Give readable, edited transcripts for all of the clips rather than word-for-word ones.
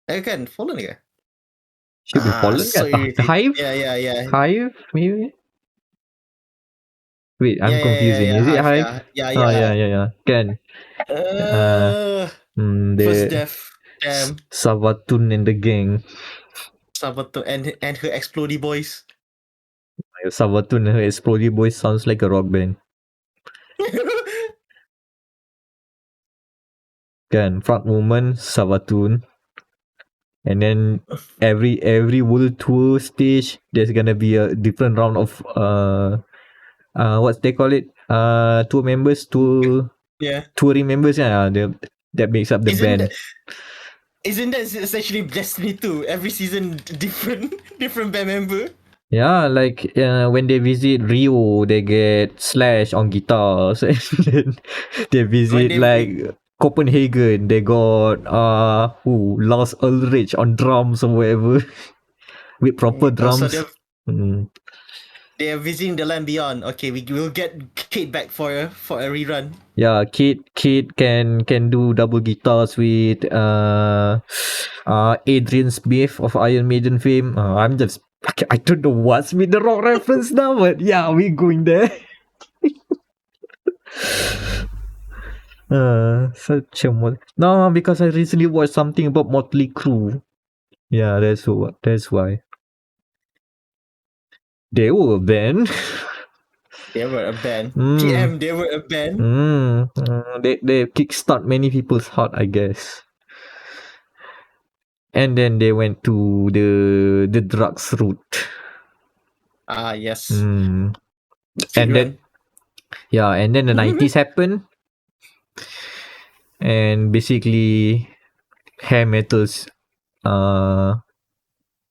Kan Fallen ke? Should be Fallen so kan? Hive? Yeah. Hive maybe? Wait, I'm Yeah, confusing. Is it Hive? Yeah. Oh, yeah. Can. First The death. Damn. Savatun and the gang. Sabato and her Explodey boys. Savatun and her Explodey Boys sounds like a rock band. Kan, front woman Savatun. And then every world tour stage, there's gonna be a different round of what they call it? Tour members, Yeah. touring members. Yeah, that makes up the band. Isn't that essentially Destiny 2? Every season different band member. Yeah, like when they visit Rio, they get Slash on guitars. And then they visit like Copenhagen, they got Lars Ulrich on drums or whatever. With proper drums. So they are visiting the land beyond. Okay, we will get Kate back for a rerun. Yeah, Kate can do double guitars with Adrian Smith of Iron Maiden fame. I don't know what's with the rock reference now, but yeah, we're going there. Such a no, because I recently watched something about Motley Crue. Yeah, that's why. They were a band. They were a band. GM, they were a band. They kickstart many people's heart, I guess. And then they went to the drugs route. Yes. And then the 90s happened. And basically hair metals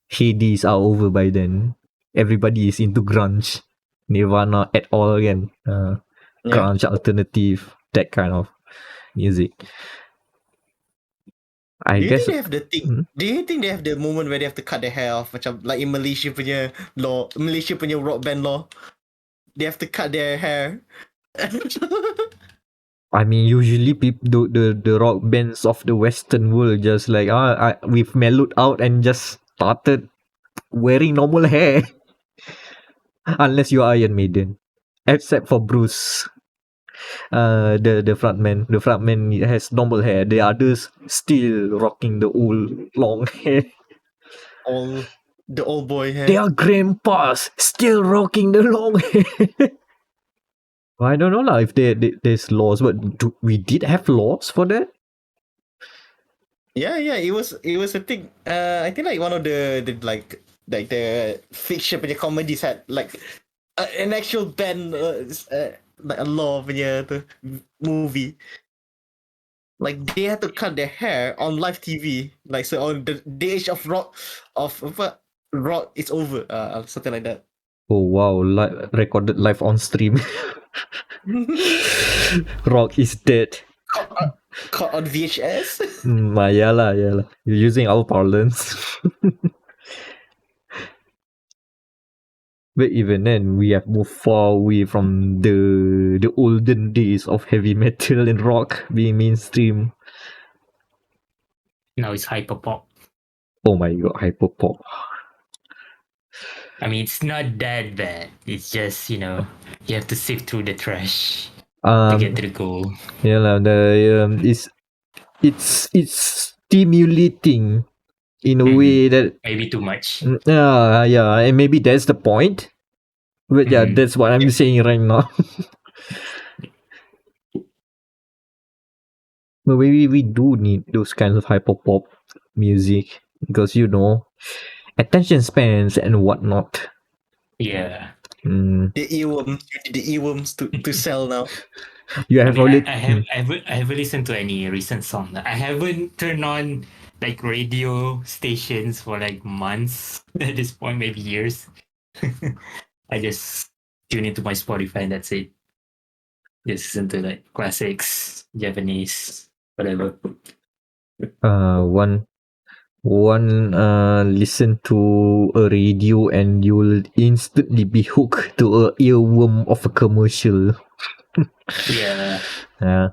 Hades are over by then. Everybody is into grunge. Nirvana at all again. Grunge alternative, that kind of music. Do you think they have the moment where they have to cut their hair off, macam like in Malaysia punya rock band law? They have to cut their hair. I mean, usually people the rock bands of the Western world just like we've mellowed out and just started wearing normal hair. Unless you are Iron Maiden, except for Bruce, the frontman has normal hair. The others still rocking the old long hair. The old boy hair. They are grandpas still rocking the long hair. I don't know if there's laws, but we did have laws for that. Yeah, it was a thing. I think like one of the the fiction punya comedies had like an actual band like a law punya movie. Like they had to cut their hair on live TV. Like so on the age of rock is over. Something like that. Oh wow! Recorded live on stream. Rock is dead. Caught on VHS. Yeah lah. You're using our parlance. But even then, we have moved far away from the olden days of heavy metal and rock being mainstream. Now it's hyperpop. Oh my god, hyperpop. I mean, it's not that bad. It's just, you have to sift through the trash to get to the goal. Yeah lah. It's stimulating in a way that maybe too much. Yeah, and maybe that's the point. But yeah, that's what I'm saying right now. But maybe we do need those kinds of hyperpop music because attention spans and whatnot. Yeah. The earworms to sell now. You have I haven't listened to any recent song. I haven't turned on like radio stations for like months at this point, maybe years. I just tune into my Spotify and that's it. Just listen to like classics, Japanese, whatever. One listen to a radio and you'll instantly be hooked to a earworm of a commercial. Yeah. Yeah.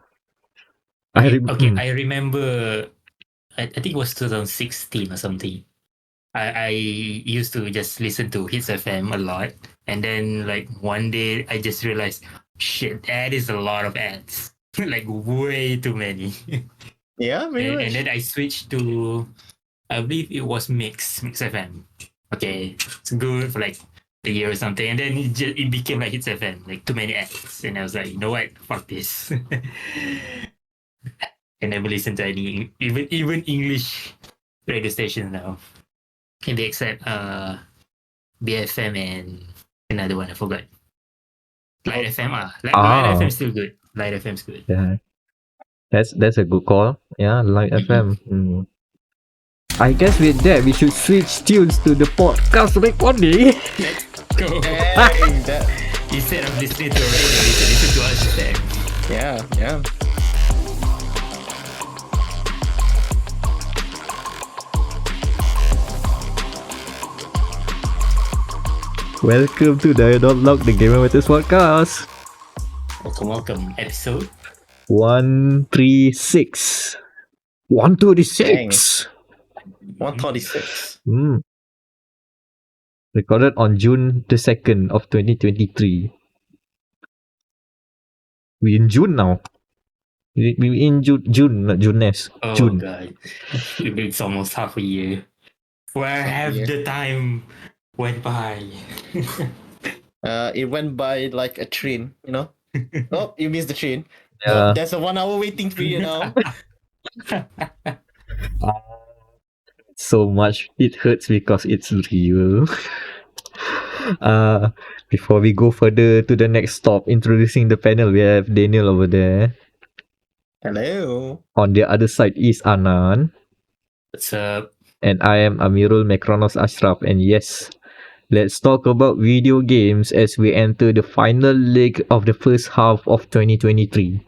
I remember I think it was 2016 or something. I used to just listen to Hits FM a lot, and then like one day I just realized, shit, that is a lot of ads, like way too many. Yeah, very and much. then I switched to, I believe it was Mix FM. Okay, it's good for like a year or something, and then it became like Hits FM, like too many ads, and I was like, you know what, fuck this. I never listen to any even English radio stations now. Can they accept BFM and another one I forgot. Light FM Light FM still good. Light FM's good. Yeah, that's a good call. Yeah, like FM. I guess with that we should switch tunes to the podcast recording. Let's go. Dang, that, Instead of listening to radio, you can listen to us instead. yeah. Welcome to dia.log, the Gamer Matters podcast. Welcome. Episode 136. 136. 136. Recorded on June the 2nd of 2023. We in June now. We in June, not June-ness. Oh June. god. It's almost half a year. Where Half a have year. the time went by? It went by like a train, you know. Oh, you missed the train. Yeah. There's a 1 hour waiting period now. So much it hurts because it's real. Before we go further to the next stop, introducing the panel, we have Danial over there. Hello. On the other side is Anan. What's up? And I am Amirul Mekronos Ashraf. And yes, let's talk about video games as we enter the final leg of the first half of 2023.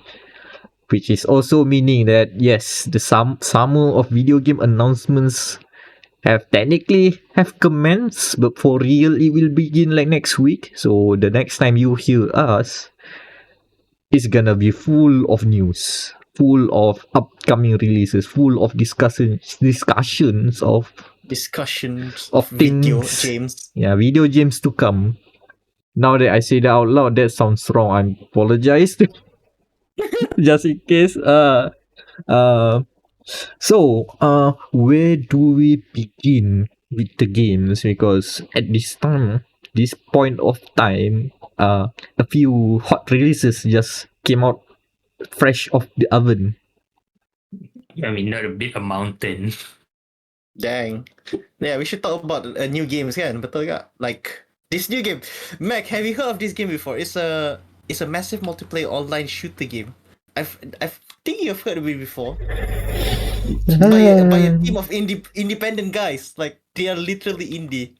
Which is also meaning that yes, the summer of video game announcements have commenced, but for real it will begin like next week. So the next time you hear us, it's gonna be full of news, full of upcoming releases, full of discussions of Video things. games. Yeah, video games to come. Now that I say that out loud, that sounds wrong. I apologize. Just in case. So, where do we begin with the games? Because at this point of time, a few hot releases just came out fresh off the oven. I mean, not a mountain. Dang. Yeah, we should talk about new games kan? Betul tak? Like this new game. Meck, have you heard of this game before? It's a massive multiplayer online shooter game. I think you've heard of it before. by a team of independent guys. Like they are literally indie.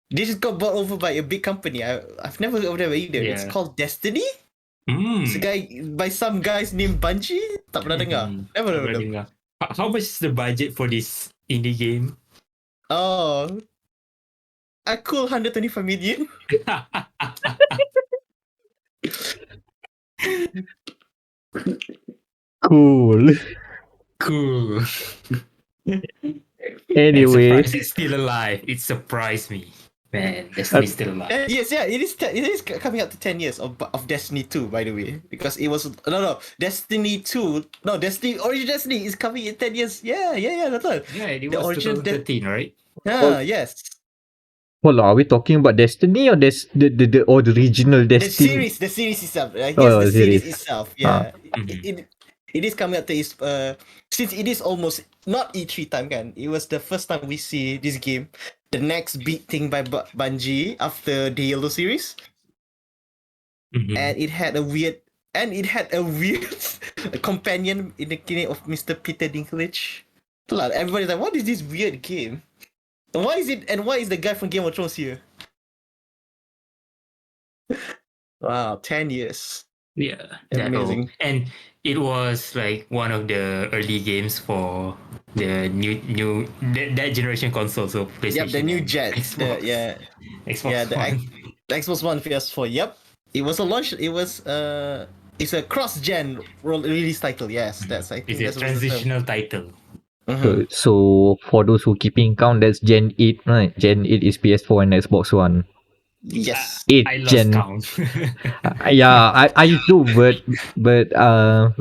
This just got bought over by a big company. I've never heard of them either. Yeah. It's called Destiny. It's a guy by some guys named Bungie. Tak pernah dengar. Never heard of them. How much is the budget for this indie game? Oh, a cool 125 million. Cool. Cool. Anyway, It's still alive. It surprised me. Man, Destiny's still alive. Yes, yeah, it is coming up to 10 years of Destiny 2, by the way, because it was Destiny 2. No, Origin Destiny is coming in 10 years. Yeah, that's all. Yeah, it The was original 2013, right? Yeah, yes. hold on, are we talking about Destiny or the original Destiny? The series itself. Yes, Oh, the series. series itself. Yeah, Mhm. it is coming up to its since it is almost not E3 time, kan? It was the first time we see this game, the next big thing by Bungie after the Yellow series, Mhm. and it had a weird companion in the name of Mr. Peter Dinklage. Everybody's like, what is this weird game? And why is the guy from Game of Thrones here? Wow, 10 years. Yeah, that Amazing. old. And it was like one of the early games for the new that generation console, so PlayStation. Yep, the new and jets. Xbox. Xbox Yeah, One. the Xbox One PS4. Yep, it was a launch. It was it's a cross-gen release title. Yes, that's I think It's a that's what it's term. transitional title. Mhm. So for those who keeping count, that's Gen 8, right? Gen 8 is PS4 and Xbox One. Yes. 8 I lost Gen. count. Yeah, I do, but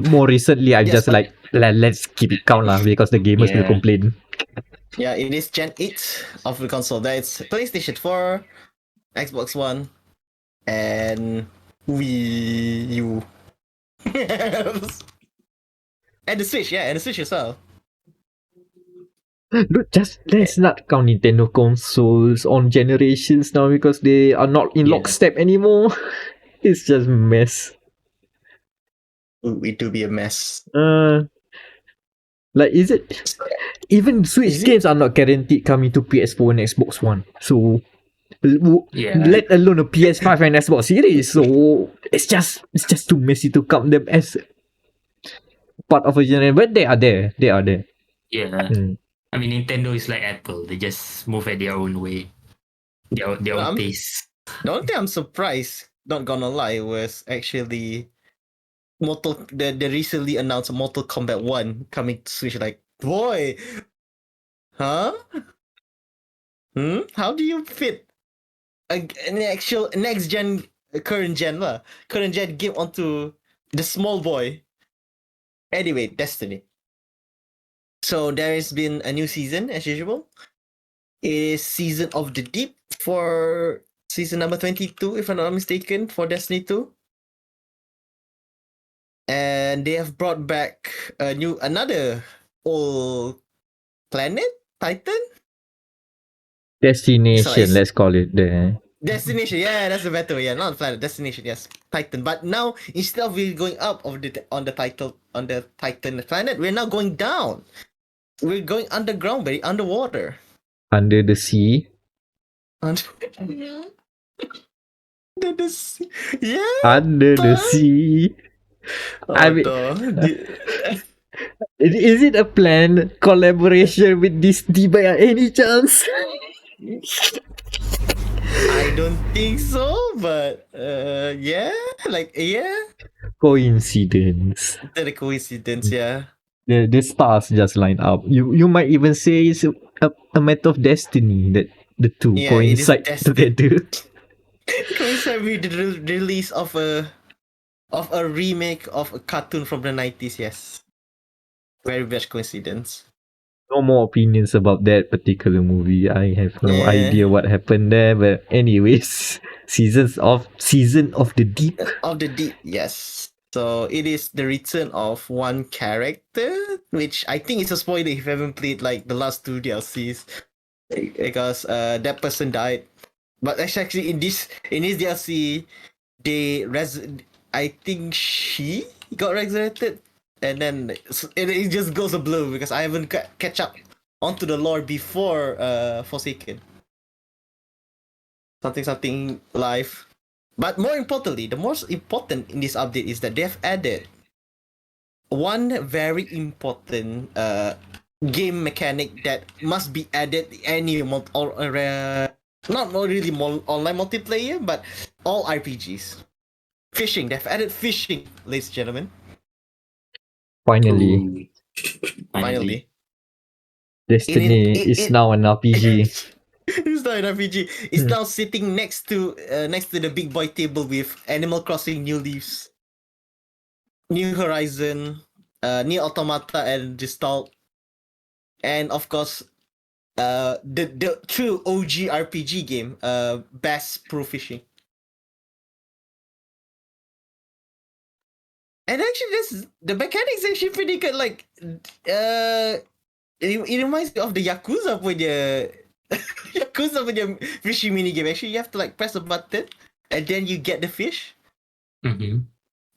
more recently I Yes, just but like let's keep it count lah because the gamers will Yeah. complain. yeah, it is Gen 8 of the console. That's PlayStation 4, Xbox One, and Wii U. And the Switch, yeah, and the Switch as well. Dude, just let's not count Nintendo consoles on generations now because they are not in Yeah. lockstep anymore. It's just mess. Ooh, it do be a mess. Like is it even Switch Is it? games are not guaranteed coming to PS4 and Xbox One. So Yeah. let alone a PS5 and Xbox Series. So it's just too messy to count them as part of a generation. But they are there. They are there. Yeah. Mm. I mean, Nintendo is like Apple. They just move at their own way, their own I'm, pace. the only thing I'm surprised, not gonna lie, was actually the recently announced Mortal Kombat 1 coming to Switch. Like, boy, huh? How do you fit an actual next gen, current gen game onto the small boy? Anyway, Destiny. So there has been a new season as usual. It is Season of the Deep for season number 22, if I'm not mistaken, for Destiny 2. And they have brought back another old planet, Titan. Destination, It's let's call it there. destination. Yeah, that's the better way. Yeah, not planet, destination. Yes, Titan. But now instead of we going up on the Titan planet, we're now going down. We're going underground, very underwater. Under the sea. Under the sea. Yeah. Under the the- sea. Oh, I mean, is it a planned collaboration with Disney by any chance? I don't think so, but yeah, Coincidence. the coincidence, yeah. The stars just line up. You might even say it's a matter of destiny that the two Yeah, it is coincide destined. together. Coincide with the release of a remake of a cartoon from the 90s. Yes, very much coincidence. No more opinions about that particular movie. I have no Yeah. idea what happened there, but anyways, season of the deep. Of the deep, yes. So it is the return of one character, which I think is a spoiler if you haven't played like the last two DLCs, because that person died. But actually in this DLC, I think she got resurrected, and then it just goes a blur because I haven't catch up onto the lore before Forsaken. Something live. But more importantly, the most important in this update is that they have added one very important game mechanic that must be added any not really online multiplayer, but all RPGs. Fishing. They've added fishing, ladies and gentlemen. Finally, Ooh. Finally. Destiny is now an RPG. It's not an RPG. It's now sitting next to the big boy table with Animal Crossing New Leaves, New Horizon, Near Automata, and Gestalt, and of course, the true OG RPG game, Bass Pro Fishing. And actually, the mechanics actually pretty good. Like, it reminds me of the Yakuza punya Yakuza punya fishing mini game. Actually, you have to like press a button, and then you get the fish. Mm-hmm.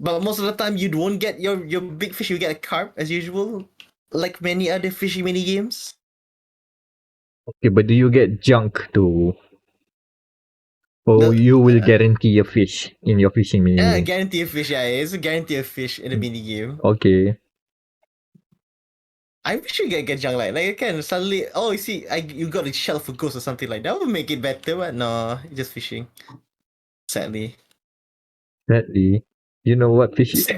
But most of the time, you won't get your big fish. You get a carp as usual, like many other fishing mini games. Okay, but do you get junk too? Or No, you will guarantee a fish in your fishing mini game? guarantee a fish. Yeah, it's a guarantee of fish in a mini game. Okay. I wish you get junk like I can suddenly. Oh, you see, you got a shell for ghost or something like that. Would make it better, but no, just fishing. Sadly. Sadly, you know what fish is?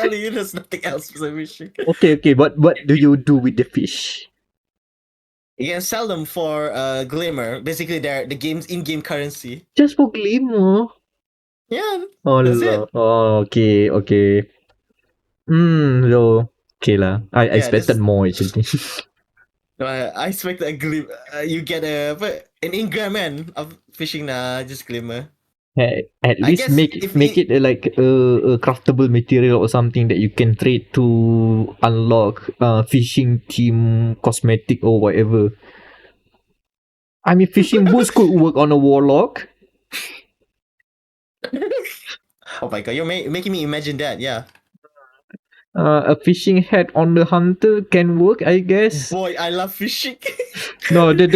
telling you, there's nothing else for fishing. Okay, but what do you do with the fish? You can sell them for glimmer. Basically, they're the game's in-game currency. Just for glimmer? Yeah, Oh, that's no. it. Oh, okay. So, okay lah. I Yeah, expected this- more actually. I expect a glimmer. You get an increment of fishing just glimmer. At I least guess make if make it- it like a craftable material or something that you can trade to unlock fishing team cosmetic or whatever. I mean, fishing boots could work on a warlock. Oh my god, you're making me imagine that. Yeah. A fishing hat on the hunter can work, I guess. Boy, I love fishing. No, the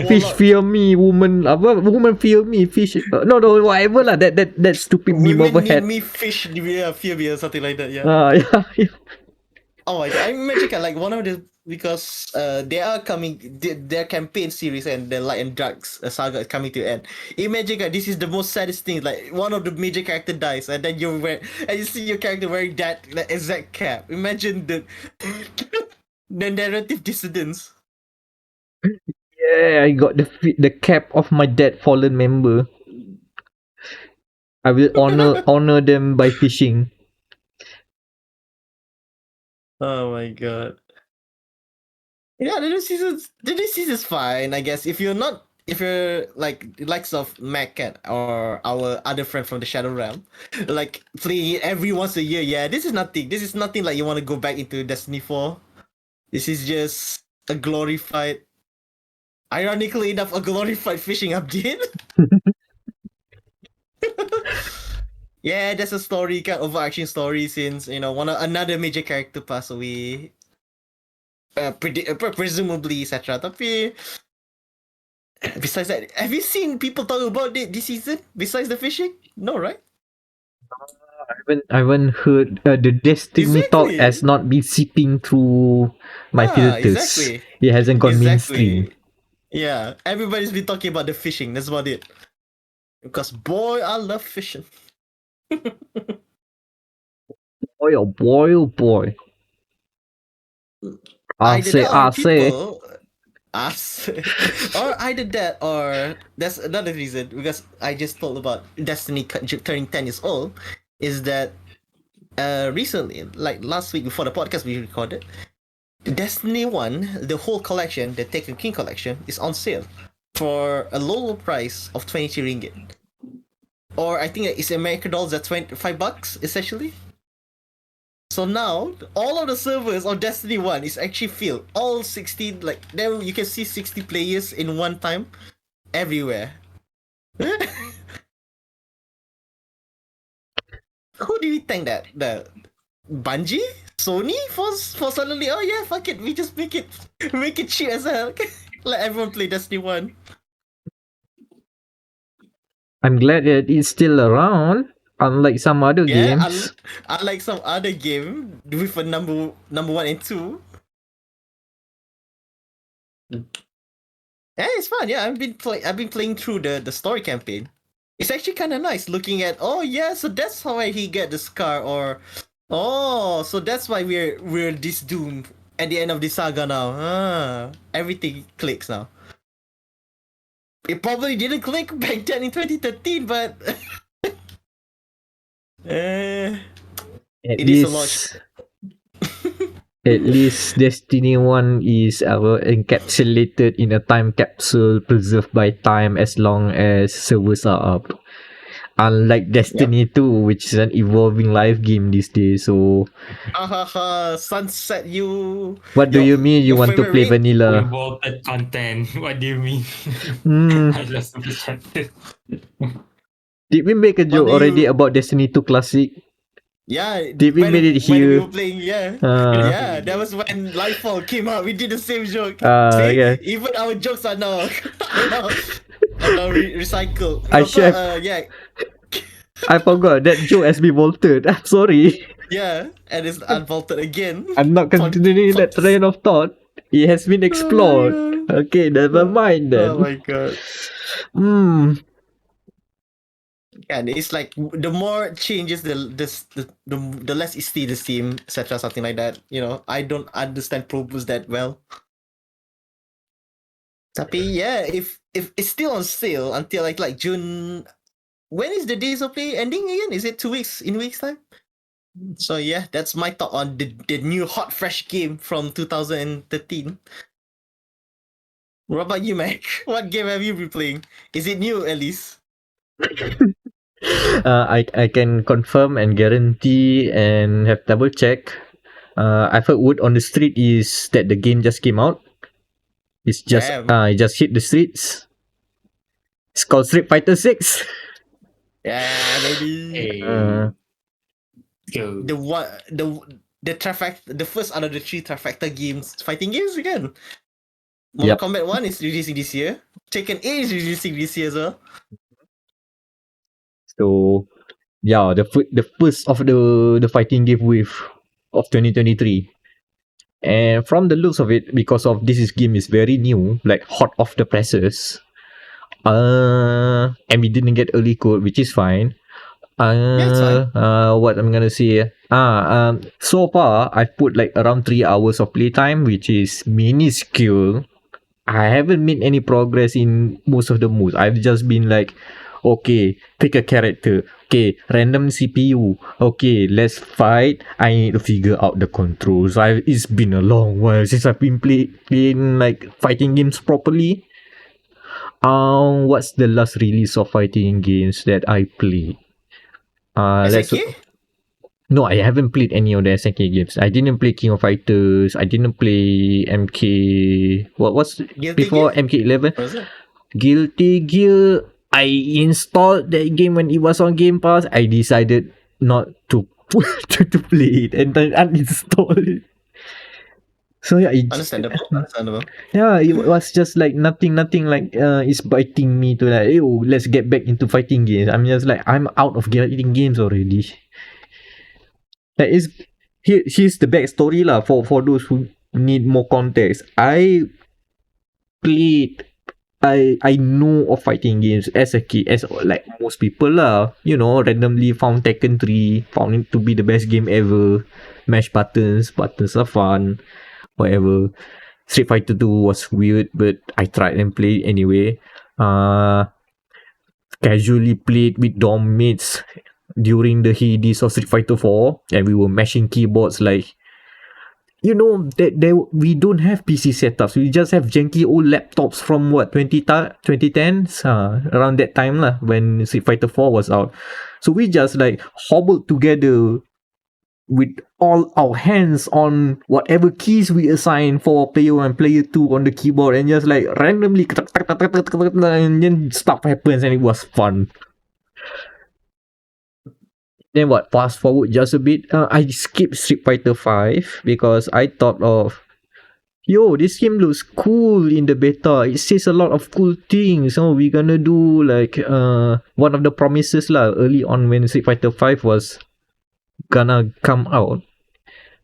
fish warlock. fear me, woman. Woman fear me, fish. No, whatever lah. That stupid meme Women overhead. need me fish, fear me or something like that. Yeah. Yeah. Oh my god, I imagine like one of the because they are coming their campaign series and the Light and Darks saga is coming to end. Imagine this is the most saddest thing. Like one of the major character dies and then you see your character wearing that like, exact cap. Imagine the the narrative dissonance. Yeah, I got the cap of my dead fallen member. I will honor them by fishing. Oh my god. Yeah, the new season's fine, I guess. If you're like the likes of Meck or our other friend from the Shadow Realm, like playing it every once a year, yeah, this is nothing. This is nothing like you want to go back into Destiny 4. This is just a glorified, ironically enough, a glorified fishing update. Yeah, that's a story, kind of overarching story since, another major character passed away. Presumably, etc. Tapi besides that, have you seen people talk about it this season? Besides the fishing, no, right? I haven't heard the Destiny talk Exactly. has not been seeping through my filters. Exactly. It hasn't gone mainstream. Yeah, everybody's been talking about the fishing. That's about it. Because boy, I love fishing. Boy, oh boy. I say. Or either that, or that's another reason, because I just told about Destiny turning 10 years old, is that recently, like last week before the podcast we recorded, Destiny 1, the whole collection, the Taken King collection, is on sale for a low price of 22 ringgit. Or I think it's American dollars at $25 essentially. So now all of the servers of Destiny 1 is actually filled. All 60, like there you can see 60 players in one time everywhere. Who do you think that? The Bungie? Sony? For suddenly, oh yeah, fuck it, we just make it cheap as hell. Let everyone play Destiny 1. I'm glad that it's still around. Unlike some other games. Unlike some other game with a number 1 and 2. Yeah, it's fun. Yeah, I've been playing through the story campaign. It's actually kind of nice looking at. Oh yeah, so that's how he get the scar, or so that's why we're this doomed at the end of the saga now. Everything clicks now. It probably didn't click back then in 2013, but it is a lot. At least Destiny 1 is encapsulated in a time capsule preserved by time as long as servers are up. Unlike Destiny 2, which is an evolving live game these days, so... sunset you... What do you mean you want to play vanilla? Vaulted content. What do you mean? I lost the chapter. Did we make a joke already about Destiny 2 Classic? Yeah, did we made it here? When we were playing, yeah, that was when Redfall came out. We did the same joke. See, yeah. Even our jokes are now, recycled. I forgot that joke has been vaulted. I'm sorry. Yeah, and it's unvaulted again. I'm not continuing that train of thought. It has been explored. Okay, never mind then. Oh my god. And it's like the more changes, the less it stays the same, etc. Something like that. You know, I don't understand Probus that well. Tapi yeah, if it's still on sale until like June. When is the days of play ending again? Is it 2 weeks in weeks time? So yeah, that's my thought on the new hot fresh game from 2013. What about you, Mac? What game have you been playing? Is it new at least? I can confirm and guarantee and have double check. I've heard word on the street is that the game just came out. It's just Damn. it just hit the streets. It's called Street Fighter 6. Yeah, maybe Hey, go. the trifecta, the first out of the 3 trifecta games, fighting games again. Mortal Yep. Kombat 1 is releasing this year. Tekken 8 is releasing this year as well. So yeah, the first of the fighting game wave of 2023. And from the looks of it, because of this game is very new, like hot off the presses. And we didn't get early code, which is fine. it's fine. What I'm gonna say? So far I've put like around 3 hours of playtime, which is minuscule. I haven't made any progress in most of the moves. I've just been like, okay, pick a character. Okay, random CPU. Okay, let's fight. I need to figure out the controls. It's been a long while since I've been playing like fighting games properly. What's the last release of fighting games that I played? SNK? No, I haven't played any of the SNK games. I didn't play King of Fighters. I didn't play MK. What's Guilty before Gear? MK11? What is it? Guilty Gear. I installed that game when it was on Game Pass. I decided not to to play it and then uninstall it. So yeah, Understandable. yeah, it was just like nothing like it's biting me to like, oh, let's get back into fighting games. I'm just like, I'm out of fighting games already. Like here's the backstory lah for those who need more context. I know of fighting games as a kid, as like most people lah. You know, randomly found Tekken 3, found it to be the best game ever. Mash buttons are fun. Whatever. Street Fighter 2 was weird, but I tried and played anyway. Casually played with dorm mates during the heydays of Street Fighter 4, and we were mashing keyboards like, you know, we don't have PC setups. We just have janky old laptops from what 2010s, around that time lah, when Street Fighter 4 was out. So we just like hobbled together with all our hands on whatever keys we assign for player 1 player 2 on the keyboard, and just like randomly and then stuff happens, and it was fun. Then what? Fast forward just a bit. I skipped Street Fighter 5 because I thought of, yo, this game looks cool in the beta. It says a lot of cool things. So we're gonna do like one of the promises lah early on when Street Fighter 5 was gonna come out.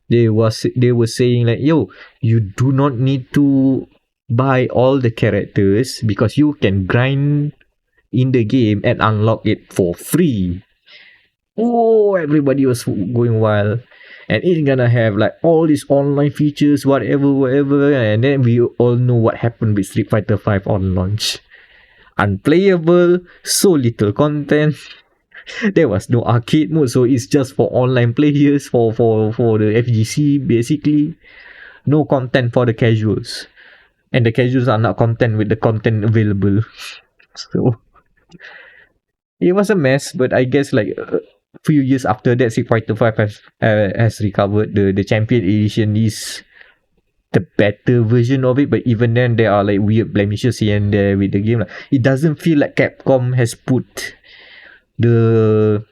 They were saying like, yo, you do not need to buy all the characters because you can grind in the game and unlock it for free. Oh, everybody was going wild, and it's gonna have like all these online features, whatever, and then we all know what happened with Street Fighter 5 on launch. Unplayable, so little content. There was no arcade mode, so it's just for online players, for the FGC basically. No content for the casuals, and the casuals are not content with the content available. So it was a mess, but I guess like few years after that, Street Fighter 5 has recovered. The Champion Edition is the better version of it, but even then there are like weird blemishes here and there with the game. It doesn't feel like Capcom has put the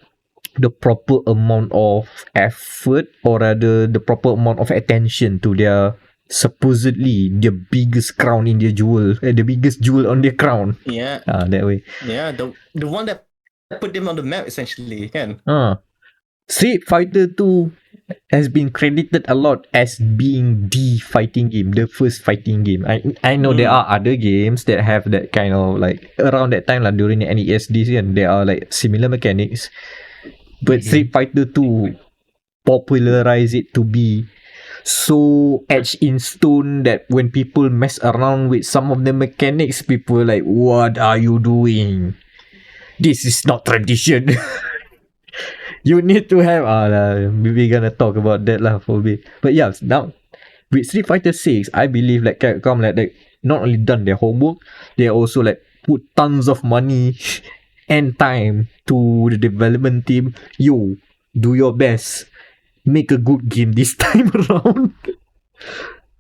proper amount of effort, or rather the proper amount of attention to their supposedly the biggest crown in their jewel, the biggest jewel on their crown. Yeah. That way. Yeah, the one that put them on the map essentially, kan? Street Fighter 2 has been credited a lot as being the fighting game, the first fighting game. I know there are other games that have that kind of like around that time, like during the NES days, and there are like similar mechanics. But Street Fighter 2 popularized it to be so etched in stone that when people mess around with some of the mechanics, people are like, what are you doing? This is not tradition. You need to have we're gonna talk about that lah for a bit. But yeah, now with Street Fighter 6, I believe like Capcom like they not only done their homework, they also like put tons of money and time to the development team. Yo, do your best. Make a good game this time around.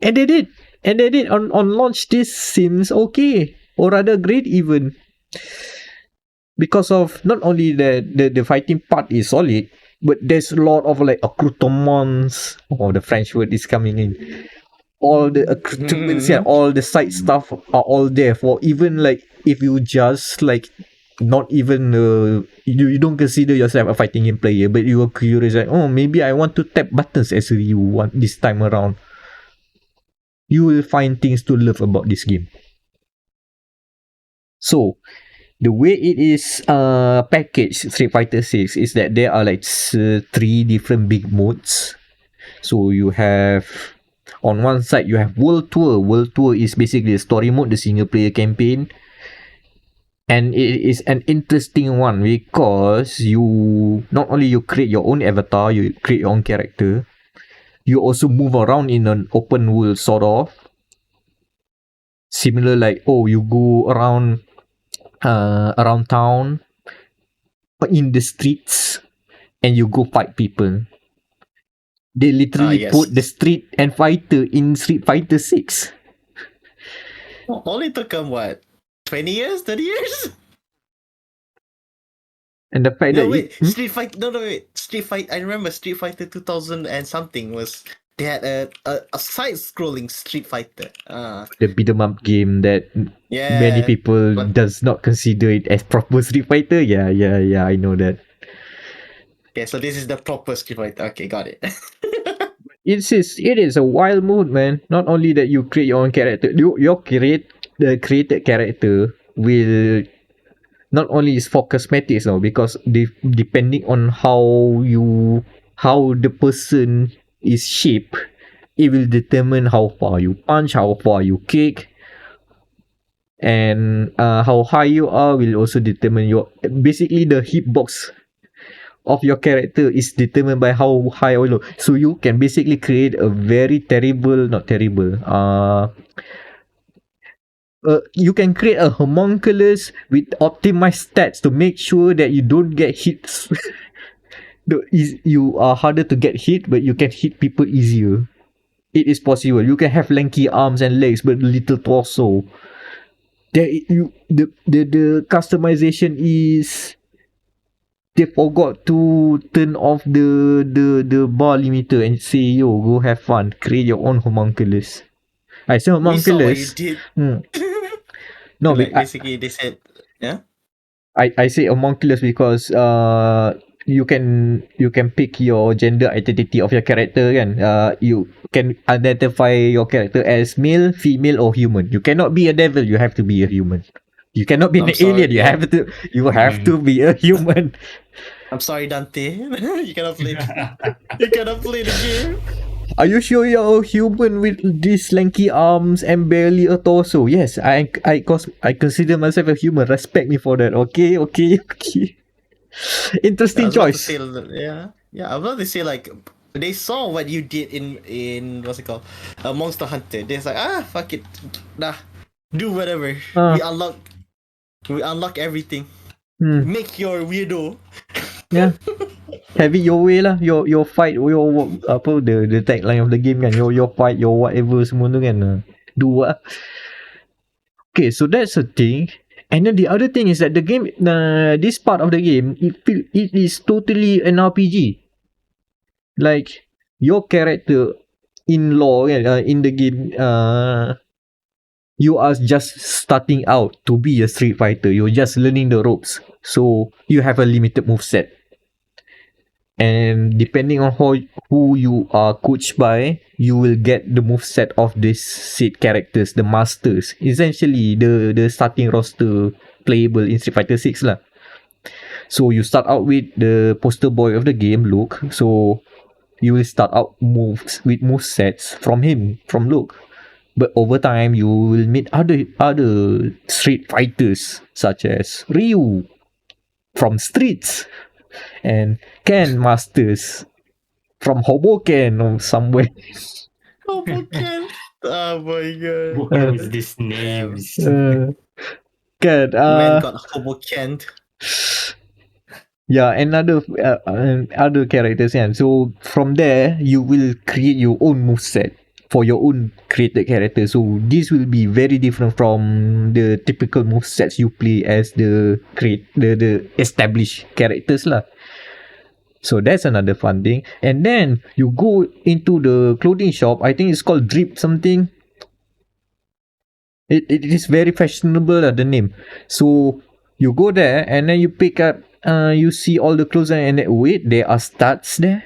And they did. And they did. On launch, this seems okay. Or rather great even. Because of not only the fighting part is solid, but there's a lot of like accoutrements. Oh, the French word is coming in. All the accoutrements, yeah, all the side stuff are all there for even like if you just like not even you don't consider yourself a fighting game player, but you are curious like, oh, maybe I want to tap buttons as you want this time around. You will find things to love about this game. So the way it is packaged, Street Fighter 6, is that there are like 3 different big modes. So you have on one side you have World Tour. World Tour is basically the story mode, the single player campaign. And it is an interesting one because you not only you create your own avatar, you create your own character, you also move around in an open world sort of. Similar like you go around town in the streets and you go fight people. They literally put the street and fighter in Street Fighter 6. Only took them what? 20 years? 30 years? And the fact Street Fighter. No, wait. Street Fight. I remember Street Fighter 2000 and something was. They had a side-scrolling Street Fighter. The beat 'em up game that many people does not consider it as proper Street Fighter. Yeah, I know that. Okay, so this is the proper Street Fighter. Okay, got it. It is a wild mode, man. Not only that you create your own character, the created character will not only is for cosmetics now, because depending on how the person is shaped, it will determine how far you punch, how far you kick, and how high you are will also determine basically the hitbox of your character is determined by how high or low. So you can basically create a very you can create a homunculus with optimized stats to make sure that you don't get hit. You are harder to get hit, but you can hit people easier. It is possible. You can have lanky arms and legs, but little torso. The customization is they forgot to turn off the bar limiter and say, yo, go have fun, create your own homunculus. I say homunculus. We saw what you did. No, basically they said, yeah. I say homunculus because you can pick your gender identity of your character kan. You can identify your character as male, female, or human. You cannot be a devil. You have to be a human. You cannot be an alien. You have to be a human. I'm sorry, Dante. You cannot play. You cannot play the game. Are you sure you're a human with these lanky arms and barely a torso? Yes, I consider myself a human. Respect me for that. Okay. Interesting choice. I'm about to say like they saw what you did in what's it called, Monster Hunter. They're like, fuck it, nah, do whatever. We unlock everything. Make your weirdo. Yeah. Have it your way lah. Your fight, your the tagline of the game kan. Your fight, your whatever semua tu kan. Do what? Okay, so that's a thing. And then the other thing is that the game, this part of the game, it is totally an RPG. Like your character in the game, you are just starting out to be a Street Fighter. You're just learning the ropes, so you have a limited moveset. and depending on who you are coached by, you will get the moveset of these said characters, the masters. Essentially, the starting roster playable in Street Fighter 6 lah. So you start out with the poster boy of the game, Luke. So you will start out with movesets from him, from Luke. But over time, you will meet other Street Fighters such as Ryu from Streets and Ken Masters from Hoboken or somewhere. Hoboken. Oh my god. Who knows these names? Kan, Man got Hoboken. yeah, and other characters, and so from there you will create your own moveset for your own created character. So this will be very different from the typical movesets you play as the established characters lah. So that's another fun thing. And then you go into the clothing shop. I think it's called Drip something. It is very fashionable, the name. So you go there and then you pick up. You see all the clothes and then, wait, there are stats there.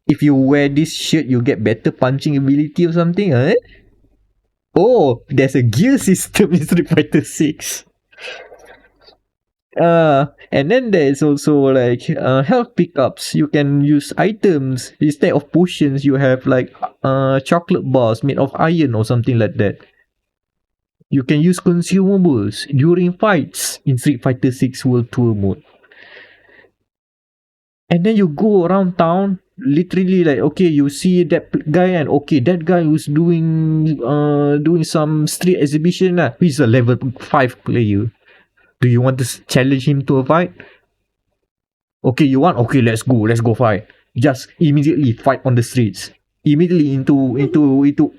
If you wear this shirt, you get better punching ability or something. Oh, there's a gear system in Street Fighter 6. And then there's also like health pickups. You can use items instead of potions. You have like chocolate bars made of iron or something like that. You can use consumables during fights in Street Fighter 6 World Tour mode. And then you go around town, literally like, okay, you see that guy and okay, that guy who's doing some street exhibition, he's a level 5 player. Do you want to challenge him to a fight? Okay, you want? Okay, let's go fight. Just immediately fight on the streets. Immediately into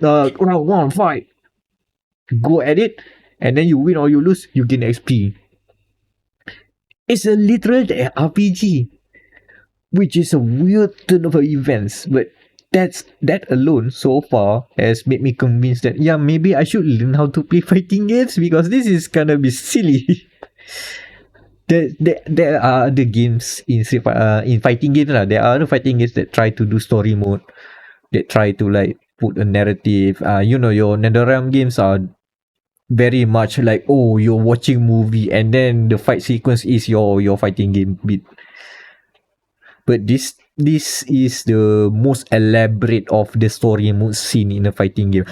round 1 fight. Go at it, and then you win or you lose, you gain XP. It's a literal RPG, which is a weird turn of events, but that alone so far has made me convinced that yeah, maybe I should learn how to play fighting games because this is gonna be silly. There are other games in fighting games lah. There are other fighting games that try to do story mode, that try to like put a narrative. Your NetherRealm games are very much like, oh, you're watching movie and then the fight sequence is your fighting game bit. But this is the most elaborate of the story mode scene in a fighting game.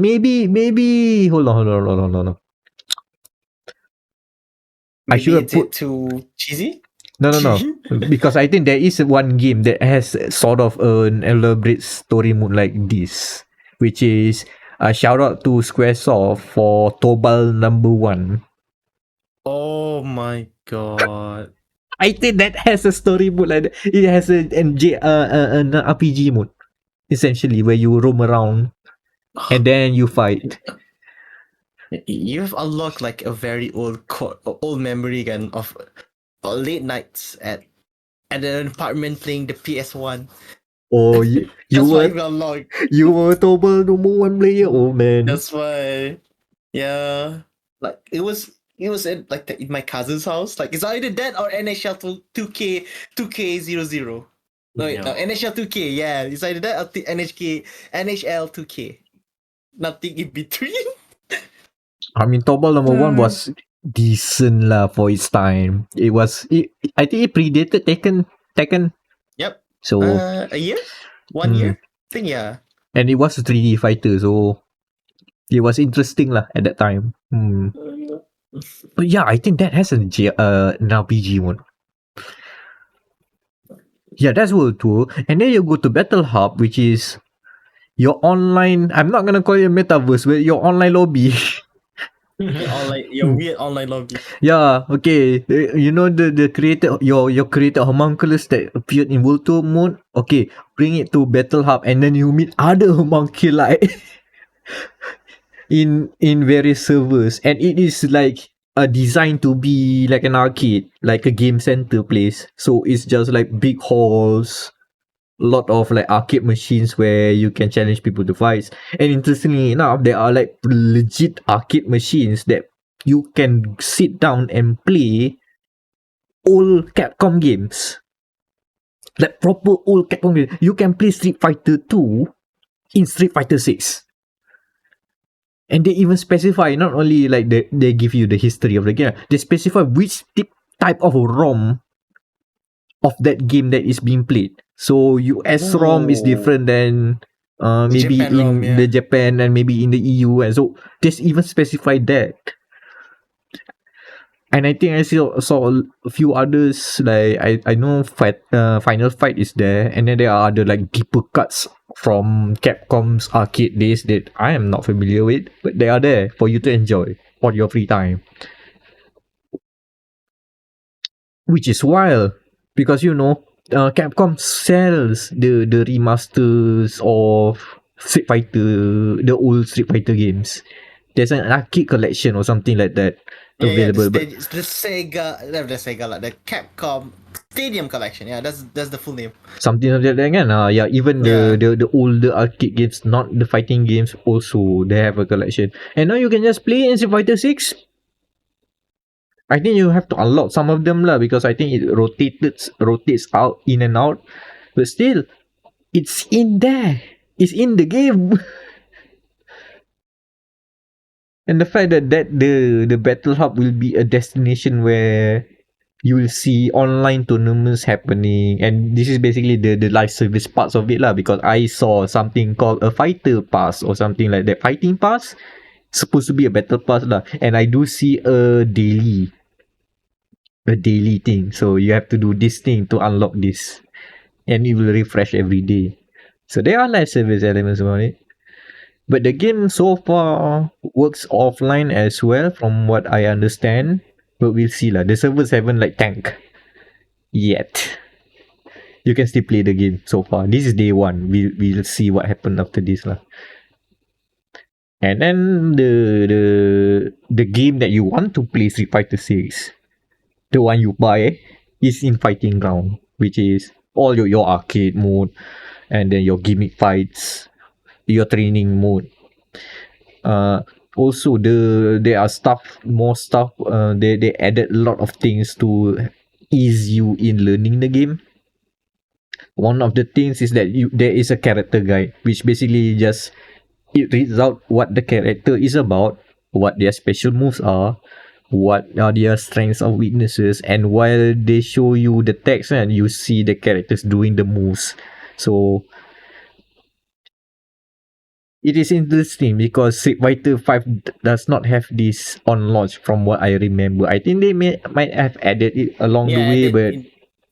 Maybe hold on. I should have put it too cheesy. No, because I think there is one game that has sort of an elaborate story mode like this, which is a shout out to Squaresoft for Tobal number 1. Oh my god. I think that has a story mode like that. It has an RPG mode, essentially, where you roam around and then you fight. You've unlocked like a very old memory again of late nights at an apartment playing the PS1. Oh, you were Tobal number 1 player. Oh man, that's why. Yeah, like it was in like in my cousin's house. Like it's either that or NHL 2K00. No, NHL 2K. Yeah, it's either that or NHL 2K. Nothing in between. I mean, Tobal number 1 was decent lah for its time. I think it predated Tekken. Yep. So a year, 1 year. I think yeah. And it was a 3D fighter, so it was interesting lah at that time. But yeah, I think that has an RPG one. Yeah, that's World Tour. And then you go to Battle Hub, which is your online. I'm not gonna call it a metaverse, but your online lobby. Your weird online lobby. Yeah, okay. The created your created homunculus that appeared in World Tour mode. Okay, bring it to Battle Hub, and then you meet other homunculi in various servers, and it is like designed to be like an arcade, like a game center place. So it's just like big halls, lot of like arcade machines where you can challenge people to fights. And interestingly enough, there are like legit arcade machines that you can sit down and play old Capcom games. Like proper old Capcom game. You can play Street Fighter 2 in Street Fighter 6. And they even specify not only like they give you the history of the game, they specify which type of ROM of that game that is being played. So US ROM is different than maybe Japan in ROM, yeah. the Japan and maybe in the EU, and so they even specified that. And I think I saw a few others, like I know Final Fight is there, and then there are other like deeper cuts from Capcom's arcade days that I am not familiar with, but they are there for you to enjoy on your free time. Which is wild, because Capcom sells the remasters of Street Fighter, the old Street Fighter games. There's an arcade collection or something like that available. But It's the Sega, not the Sega, like the Capcom Stadium Collection. Yeah, that's the full name. something like that kan. Yeah, even the older arcade games, not the fighting games, also they have a collection. And now you can just play in Street Fighter 6. I think you have to unlock some of them lah, because I think it rotates out in and out. But still, it's in there. It's in the game. And the fact that the battle hub will be a destination where you will see online tournaments happening, and this is basically the live service parts of it lah, because I saw something called a fighter pass or something like that. Fighting pass, supposed to be a battle pass lah, and I do see a daily thing, so you have to do this thing to unlock this, and it will refresh every day. So there are live service elements about it. But the game so far works offline as well, from what I understand. But we'll see lah. The servers haven't like tanked yet. You can still play the game so far. This is day one. We'll see what happened after this lah. And then the game that you want to play, Street Fighter 6, the one you buy, is in Fighting Ground, which is all your arcade mode, and then your gimmick fights, your training mode. Also there are more stuff. They added a lot of things to ease you in learning the game. One of the things is that there is a character guide, which basically just it reads out what the character is about, what their special moves are, what are their strengths or weaknesses, and while they show you the text and you see the characters doing the moves. So it is interesting because Street Fighter 5 does not have this on launch, from what I remember. I think they might have added it along the way, but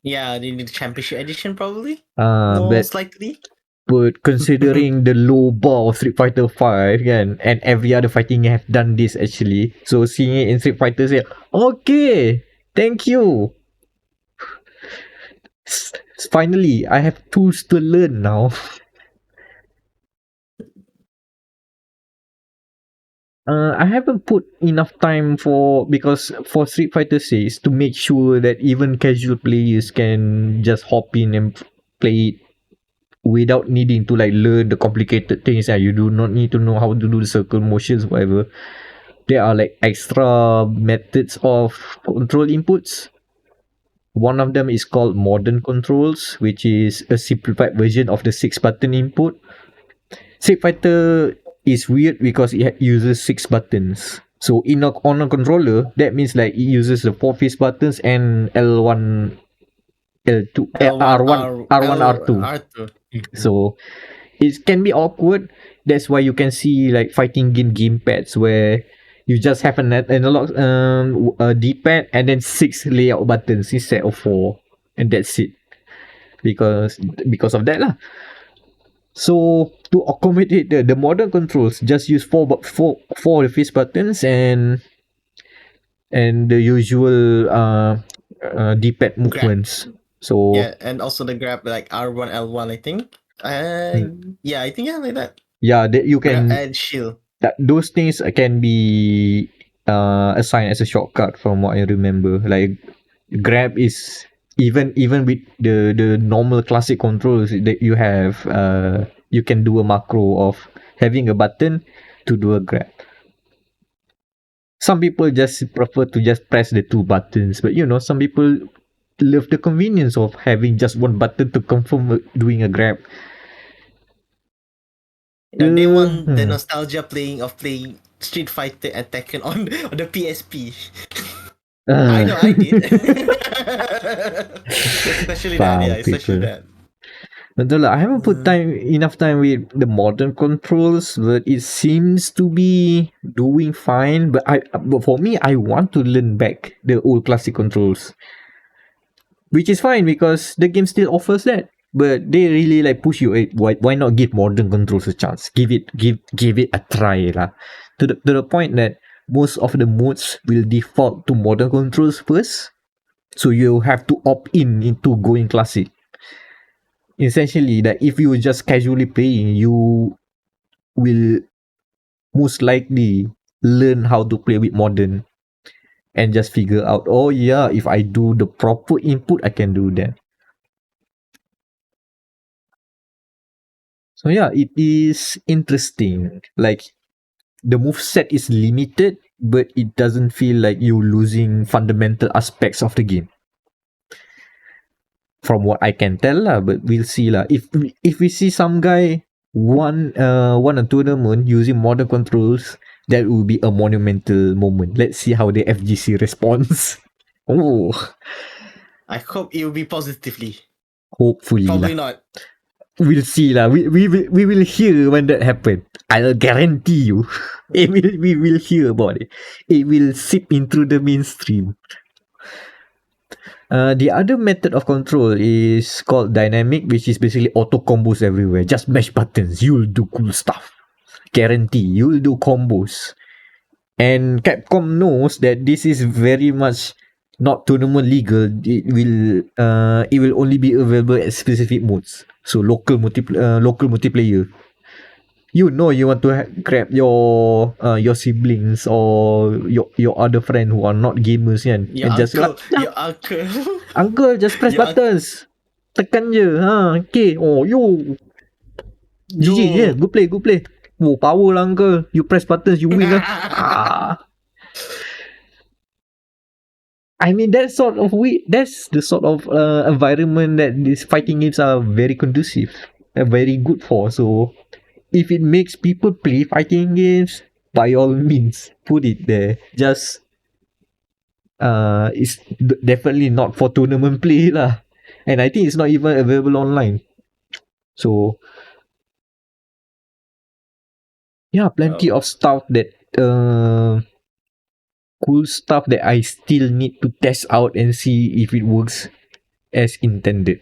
they need the Championship Edition probably. most likely. But considering the low bar of Street Fighter 5 kan, and every other fighting game have done this actually, so seeing it in Street Fighter, say okay, thank you. Finally, I have tools to learn now. I haven't put enough time for Street Fighter 6 to make sure that even casual players can just hop in and play it without needing to like learn the complicated things. You do not need to know how to do the circle motions, whatever. There are like extra methods of control inputs. One of them is called modern controls, which is a simplified version of the 6-button input. Street Fighter is weird because it uses 6 buttons. So on a controller, that means like it uses the 4 face buttons and L1, L2, R1, R2. So it can be awkward. That's why you can see like fighting game gamepads where you just have an analog D-pad and then 6 layout buttons instead of 4, and that's it. Because of that lah. So to accommodate the modern controls, just use four face buttons and the usual D-pad movements. So yeah, and also the grab like R1, L1, I think. I think like that. Yeah, you can add shield. Those things can be assigned as a shortcut, from what I remember. Like grab is even with the normal classic controls that you have, you can do a macro of having a button to do a grab. Some people just prefer to just press the 2 buttons, but some people love the convenience of having just one button to confirm doing a grab. And they want the Hmm. nostalgia playing Street Fighter and Tekken on the PSP. I Uh, know, I did. Especially that, Foul yeah, especially people. that. Betul lah. I haven't put enough time with the modern controls, but it seems to be doing fine. But for me, I want to learn back the old classic controls, which is fine because the game still offers that. But they really like push you. Why not give modern controls a chance? Give it a try lah. To the point that most of the modes will default to modern controls first, so you have to opt in into going classic. Essentially, that if you just casually playing, you will most likely learn how to play with modern and just figure out, oh yeah, if I do the proper input, I can do that. So yeah, it is interesting. Like the move set is limited, but it doesn't feel like you losing fundamental aspects of the game. From what I can tell lah, but we'll see lah. If we see some guy won a tournament using modern controls, that will be a monumental moment. Let's see how the FGC responds. Oh, I hope it will be positively. hopefully Probably lah. not. We'll see lah. We will hear when that happen. I'll guarantee you. We will hear about it. It will seep into the mainstream. The other method of control is called dynamic, which is basically auto combos everywhere. Just mash buttons. You'll do cool stuff. Guarantee you'll do combos. And Capcom knows that this is very much not tournament legal. It will only be available at specific modes. So local multiplayer. You know you want to grab your siblings or your other friend who are not gamers kan, Your and just uncle, your uncle. uncle just press Your buttons, tekan je okay, yo GG je, good play. Oh, power lah uncle, you press buttons you win lah. I mean that's the sort of environment that these fighting games are very conducive, very good for. So if it makes people play fighting games, by all means, put it there. Just it's definitely not for tournament play lah, and I think it's not even available online. So yeah, plenty of stuff that cool stuff that I still need to test out and see if it works as intended.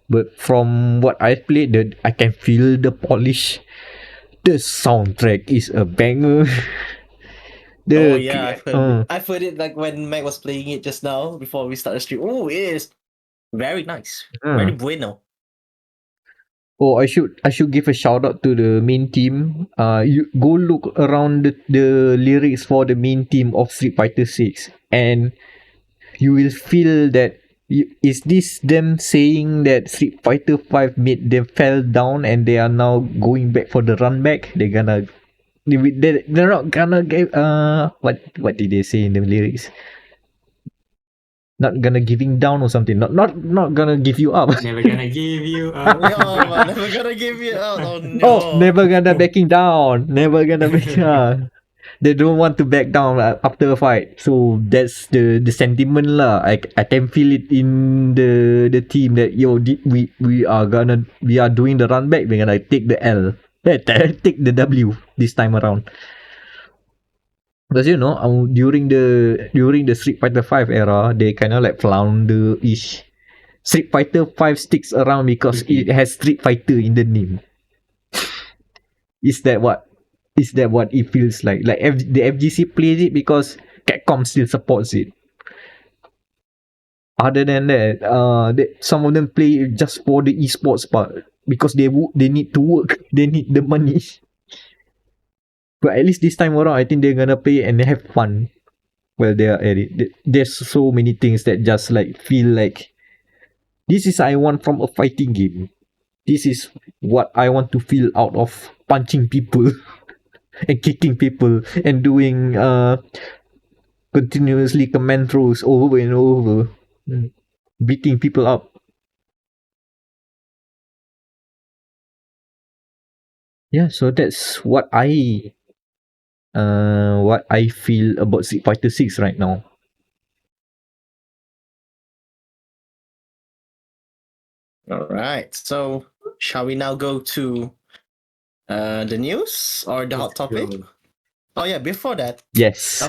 But from what I played, I can feel the polish. The soundtrack is a banger. I've heard it like when Meck was playing it just now before we started the stream. Oh, it is very nice. Very bueno. Oh, I should give a shout out to the main team. You go look around the lyrics for the main team of Street Fighter 6, and you will feel that is this them saying that Street Fighter 5 made them fell down and they are now going back for the run back? They're not gonna give what did they say in the lyrics? Not gonna giving down or something. Not gonna give you up. Never gonna give you up. No, never gonna give you out. Oh no. Oh, never gonna backing down. Never gonna back down. They don't want to back down after a fight. So that's the sentiment lah. I can feel it in the team that we are doing the run back. We're gonna take the L. Take the W this time around. Because during the Street Fighter 5 era, they kind of like flounder-ish. Street Fighter 5 sticks around because it has Street Fighter in the name. Is that what it feels like? Like the FGC plays it because Capcom still supports it. Other than that, some of them play it just for the esports part because they need to work. They need the money. But at least this time around, I think they're gonna play and have fun while they are at it. There's so many things that just like feel like this is I want from a fighting game. This is what I want to feel out of punching people and kicking people and doing continuously command throws over and over. beating people up. Yeah, so that's what I feel about Street Fighter 6 right now. All right. So, shall we now go to the news or the hot topic? Go. Oh yeah. Before that, Yes.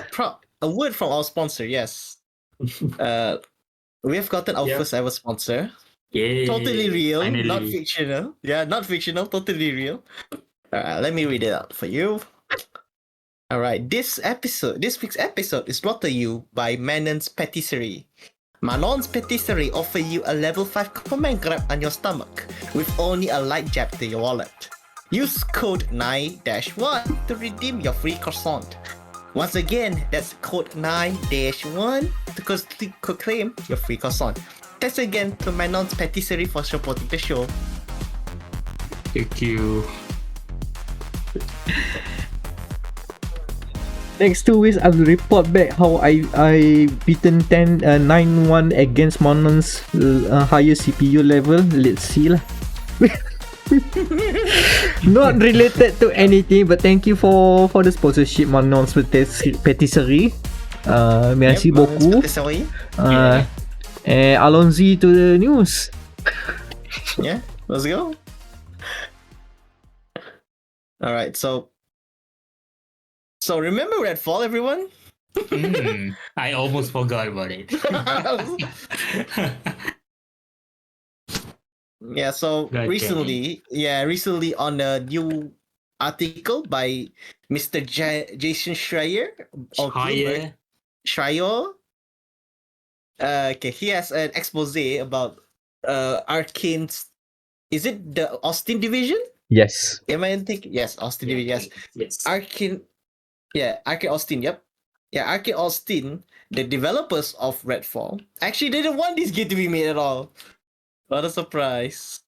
a word from our sponsor. Yes. We have gotten our Yeah. first ever sponsor. Yay. Totally real, not Finally. fictional. Yeah, not fictional. Totally real. Let me read it out for you. All right. This week's episode is brought to you by Manon's Patisserie. Manon's Patisserie offer you a level 5 command grab on your stomach with only a light jab to your wallet. Use code 9-1 to redeem your free croissant. Once again, that's code 9-1 to claim your free croissant. Thanks again to Manon's Patisserie for supporting the show. Thank you. Next 2 weeks, I will report back how I beaten 9-1 against Monon's higher CPU level. Let's see lah. Not related to anything, but thank you for the sponsorship, Monon's Patisserie. Merci beaucoup. Patisserie. Allons-y to the news. Yeah, let's go. All right, so remember Redfall, everyone? I almost forgot about it. Yeah, so Gotcha. recently on a new article by Mr. Jason Schreier of Bloomberg. Schreier. Okay, he has an expose about Arkane's. Is it the Austin division? Yes. Am I thinking? Yes, Austin division. Yes. Arkane. Yeah, Arkane Austin. Yep. Yeah, Arkane Austin, the developers of Redfall, actually didn't want this game to be made at all. What a surprise!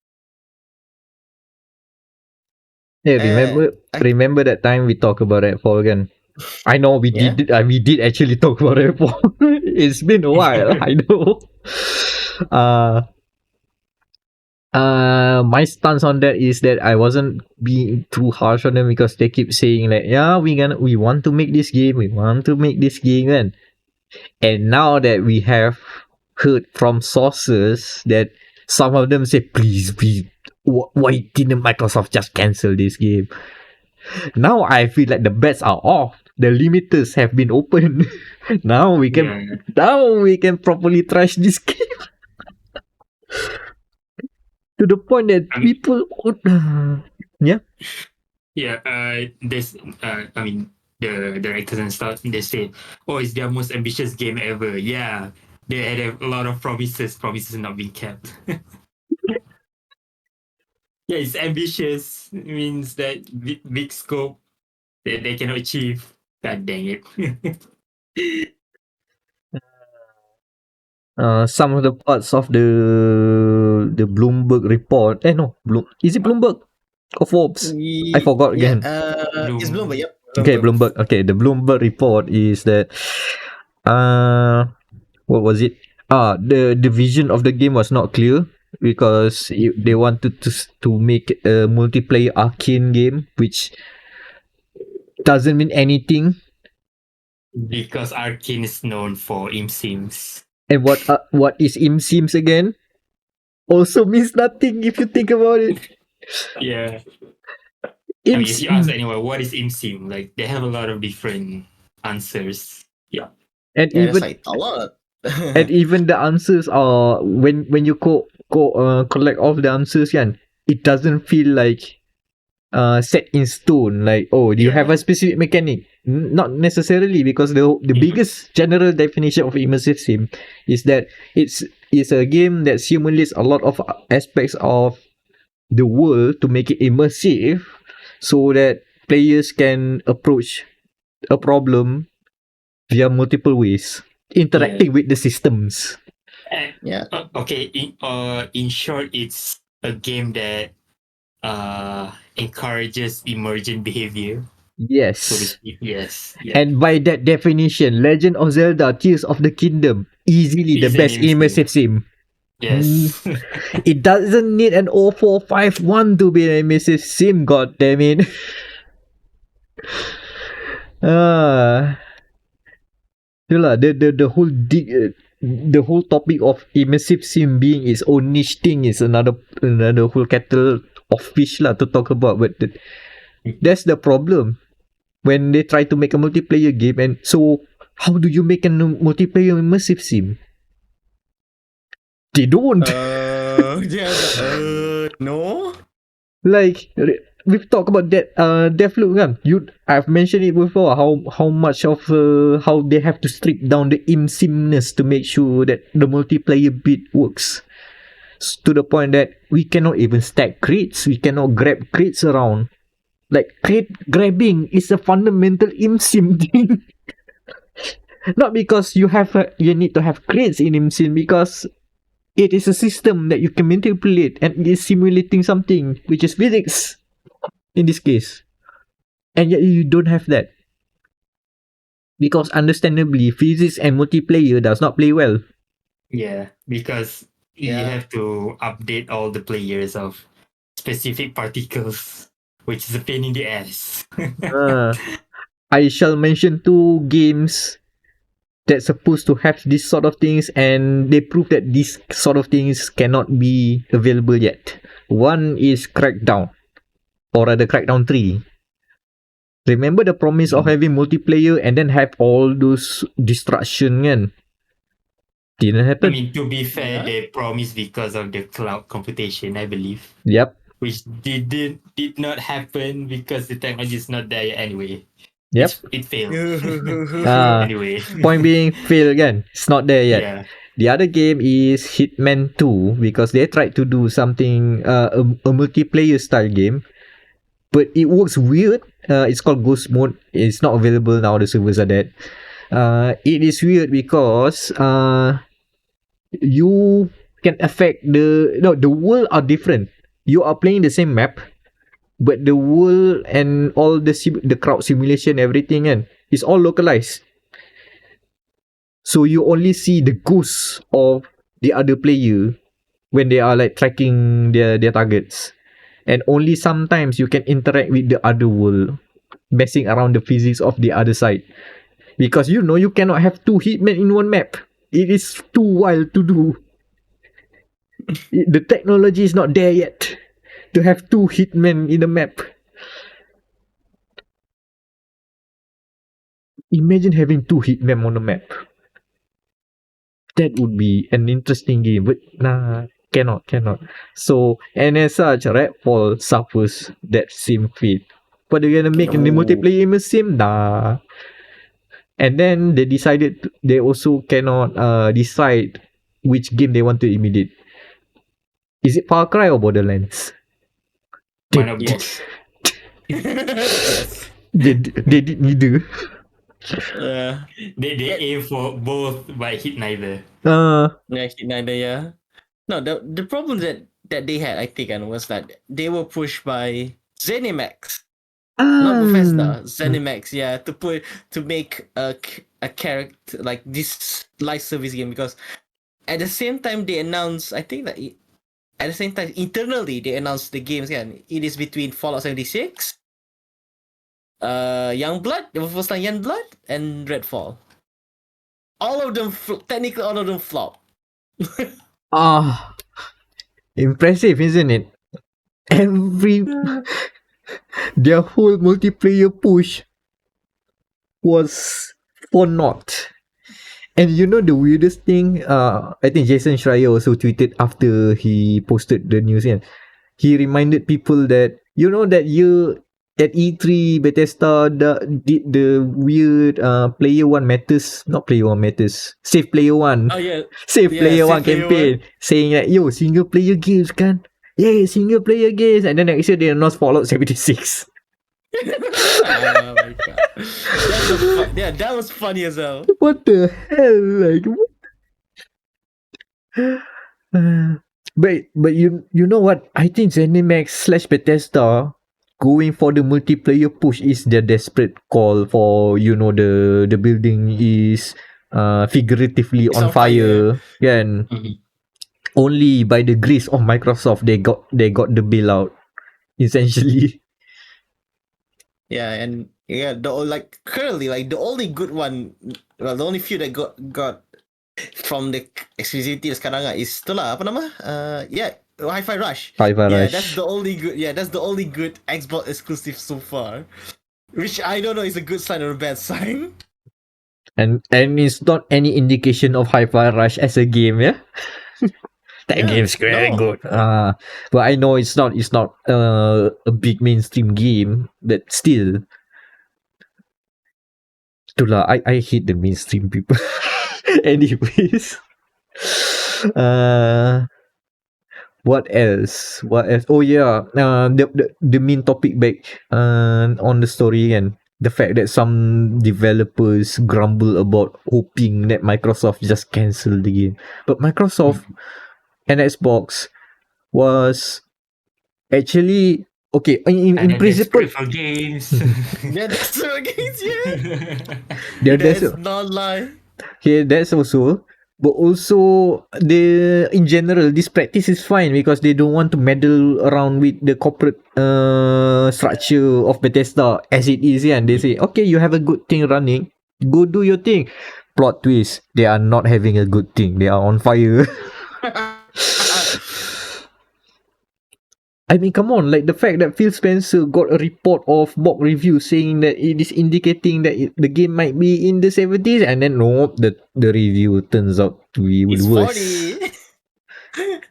Yeah, remember that time we talked about Redfall again? I know we did actually talk about Redfall. It's been a while, I know. My stance on that is that I wasn't being too harsh on them because they keep saying like, yeah, we want to make this game, and now that we have heard from sources that some of them say, please, why didn't Microsoft just cancel this game? Now I feel like the bets are off. The limiters have been opened. Now we can properly trash this game. To the point that people would, yeah. This the directors and stuff, they say, oh, it's their most ambitious game ever. Yeah, they had a lot of promises not being kept. Yeah, it's ambitious. It means that big scope that they cannot achieve. God dang it. Some of the parts of the Bloomberg report. Is it Bloomberg or Forbes? I forgot again. It's Bloomberg. Yep. Okay, Bloomberg. Okay, the Bloomberg report is that what was it? The vision of the game was not clear because they wanted to make a multiplayer Arkane game, which doesn't mean anything. Because Arkane is known for imsims. And what is imsims again? Also means nothing if you think about it. Yeah. If you ask anyone, what is imsim? Like, they have a lot of different answers. Yeah. And even like a lot. and even the answers are when you collect all the answers, it doesn't feel like set in stone. Like, do you have a specific mechanic? Not necessarily, because the biggest general definition of immersive sim is that it's a game that simulates a lot of aspects of the world to make it immersive, so that players can approach a problem via multiple ways, interacting with the systems. Okay. In short, it's a game that encourages emergent behavior. Yes. So to speak. Yes. Yeah. And by that definition, Legend of Zelda: Tears of the Kingdom easily the best immersive sim. Yes. It doesn't need an 0451 to be an immersive sim, god damn it. Ah, itulah the whole topic of immersive sim being its own niche thing is another whole kettle of fish lah to talk about. But that's the problem when they try to make a multiplayer game. And so, how do you make a multiplayer immersive sim? They don't. No. Like we've talked about that Deathloop kan. I've mentioned it before how much of how they have to strip down the imsimness to make sure that the multiplayer bit works. To the point that we cannot even stack crates, we cannot grab crates around. Like crate grabbing is a fundamental imsim thing. Not because you need to have crates in imsim, because it is a system that you can manipulate and it is simulating something, which is physics in this case. And yet you don't have that. Because understandably, physics and multiplayer does not play well. Yeah, because you have to update all the players of specific particles, which is a pain in the ass. I shall mention 2 games that's supposed to have this sort of things, and they prove that these sort of things cannot be available yet. One is Crackdown, or rather Crackdown 3. Remember the promise of having multiplayer and then have all those destruction kan? Didn't I happen. mean, to be fair, they promised because of the cloud computation, I believe. Yep. Which did not happen because the technology is not there yet anyway. Yep. It failed. Anyway. Point being, fail again. It's not there yet. Yeah. The other game is Hitman 2, because they tried to do something, a multiplayer style game, but it works weird. It's called Ghost Mode. It's not available now, the servers are dead. It is weird because you can affect the world are different. You are playing the same map, but the world and all the crowd simulation, everything is all localized. So you only see the ghosts of the other player when they are like tracking their targets. And only sometimes you can interact with the other world, messing around the physics of the other side. Because you cannot have 2 hitmen in one map. It is too wild to do. The technology is not there yet to have 2 hitmen in a map. Imagine having 2 hitmen on a map. That would be an interesting game, but nah, cannot. So, and as such, Redfall suffers that same fate. But they're gonna make a multiplayer immersive sim? Nah. And then they also cannot decide which game they want to imitate. Is it Far Cry or Borderlands? One of both. They did neither. They aim for both but hit neither. Hit neither, yeah. No, the problem that they had, I think, was that they were pushed by ZeniMax. Not Bethesda, ZeniMax, yeah, to make a character like this live service game, because at the same time they announced, I think that at the same time internally they announced the games again. It is between Fallout 76, Youngblood, the first time Youngblood, and Redfall. All of them, technically all of them flopped. Impressive, isn't it? Their whole multiplayer push was for naught. And the weirdest thing, I think Jason Schreier also tweeted after he posted the news. He reminded people that, that year at E3, Bethesda did the weird Player One Matters, not Player One Matters, Save Player One. Oh yeah. Save Player One campaign, saying that, single player games kan? Yeah, single player games. And then next year they announced Fallout 76. Oh my god. That was funny as hell. What the hell? Like, but you know what? I think ZeniMax / Bethesda going for the multiplayer push is their desperate call for, the building is figuratively on fire. Kan? only by the grace of Microsoft they got the bailout, essentially. Yeah, and like currently like the only good one, well, the only few that got from the exclusivity sekarang is itulah apa nama? Hi-Fi Rush. Hi-Fi Yeah, Rush. that's the only good. Yeah, that's the only good Xbox exclusive so far, which I don't know is a good sign or a bad sign. And it's not any indication of Hi-Fi Rush as a game, yeah. That Yeah, game's very no. good. But I know it's not a big mainstream game, but still. Itulah, I hate the mainstream people. Anyways. What else? What else? Oh yeah, the main topic back on the story, and the fact that some developers grumble about hoping that Microsoft just cancel the game, but Microsoft and Xbox was actually okay in principle. For games. Yeah, that's so against yeah. There's That's not lie. okay, that's also. But also, in general, this practice is fine because they don't want to meddle around with the corporate structure of Bethesda as it is, yeah. And they say, okay, you have a good thing running, go do your thing. Plot twist: they are not having a good thing; they are on fire. I mean, come on, like the fact that Phil Spencer got a report of mock review saying that it is indicating that the game might be in the 70s, and then no, the review turns out to be It's worse. 40.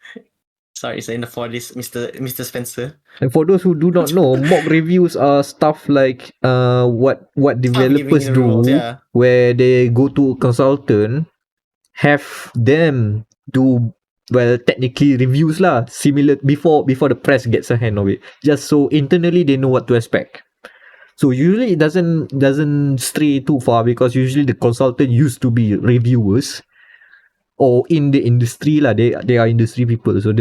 Sorry, it's in the 40s, Mr. Spencer. And for those who do not know, mock reviews are stuff like what developers giving the do, rules, yeah. where they go to a consultant, have them do technically reviews lah, similar before the press gets a hand of it, just so internally they know what to expect. So usually it doesn't stray too far because usually the consultant used to be reviewers or in the industry lah. They are industry people, so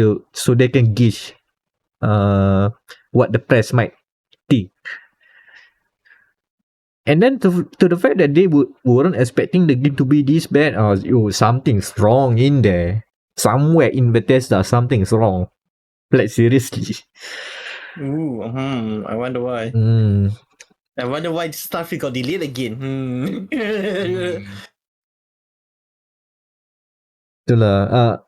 they can gauge what the press might think. And then to the fact that they weren't expecting the game to be this bad, something's wrong in there. Somewhere in Bethesda, something's wrong. Like seriously. Ooh, I wonder why. I wonder why Starfield got delayed again. Itulah.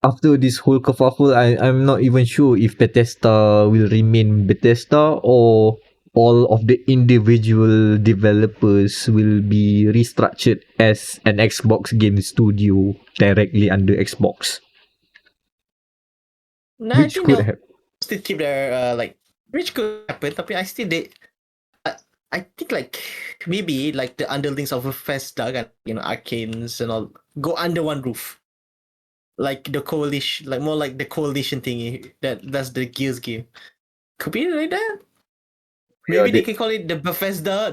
After this whole kerfuffle, I'm not even sure if Bethesda will remain Bethesda or all of the individual developers will be restructured as an Xbox game studio directly under Xbox. Nah, Which could happen. Still keep their which could happen, tapi I still I think like maybe like the underlings of Bethesda kan, Arkanes and all go under one roof. Like the coalition, like more like the coalition thingy that's the Gears game. Could be like that. Maybe they can call it the Bethesda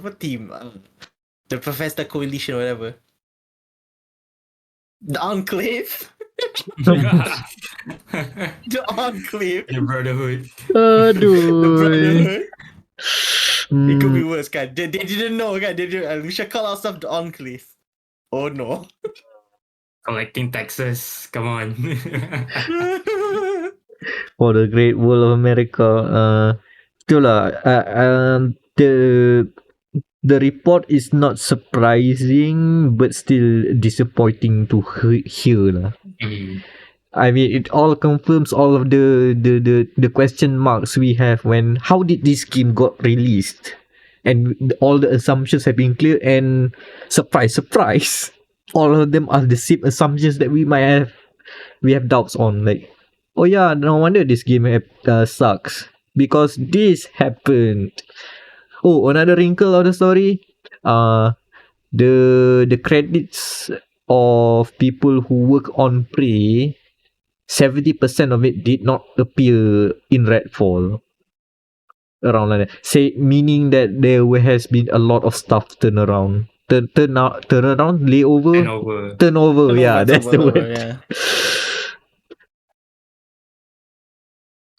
what team? The Bethesda coalition or whatever. The Enclave. The Enclave. The Brotherhood. Aduh. The Brotherhood. It could be worse, kan. They didn't know, kan. We should call ourselves the Enclave. Oh no. Collecting taxes. Come on. For the great world of America. Itulah. The report is not surprising, but still disappointing to hear lah. I mean, it all confirms all of the question marks we have when how did this game got released, and all the assumptions have been clear, and surprise, all of them are the same assumptions that we have doubts on. Like, oh yeah, no wonder this game sucks because this happened. Oh, another wrinkle of the story, the credits of people who work on Prey, 70% of it did not appear in Redfall. Around like that. Meaning that there has been a lot of stuff turnaround. Turnaround, layover, turnover. Yeah, that's the word. Yeah.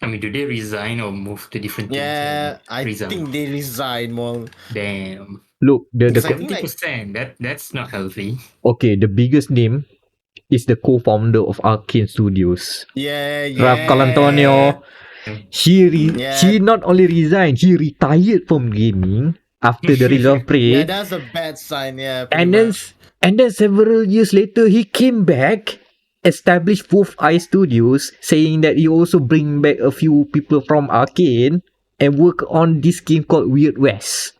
I mean, do they resign or move to different things? Yeah, I think they resign more. Damn. Look, the 70%. That's not healthy. okay, the biggest name is the co-founder of Arkane Studios. Yeah, Ralph Colantonio. Yeah. He not only resigned, he retired from gaming after the release of Prey. Yeah, that's a bad sign. Yeah, pretty and then much. and then several years later, he came back, established Wolf Eye Studios, saying that he also bring back a few people from Arkane and work on this game called Weird West.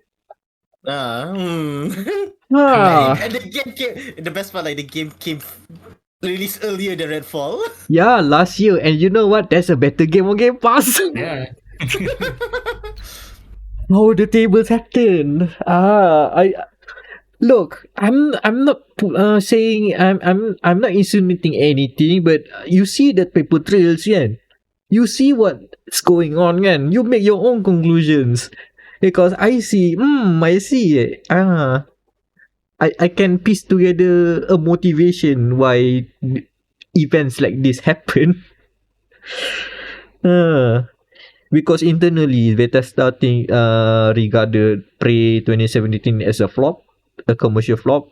Hmm. Ah, And the game came. The best part, like the game came released earlier than Redfall. yeah, last year, and you know what? That's a better game on Game Pass. Yeah. How the tables have turned. I look. I'm not saying I'm not insinuating anything, but you see that paper trails, yeah. You see what's going on, kan? You make your own conclusions. Because I see. I see. I can piece together a motivation why events like this happen. Because internally, Bethesda regarded Prey 2017 as a flop, a commercial flop,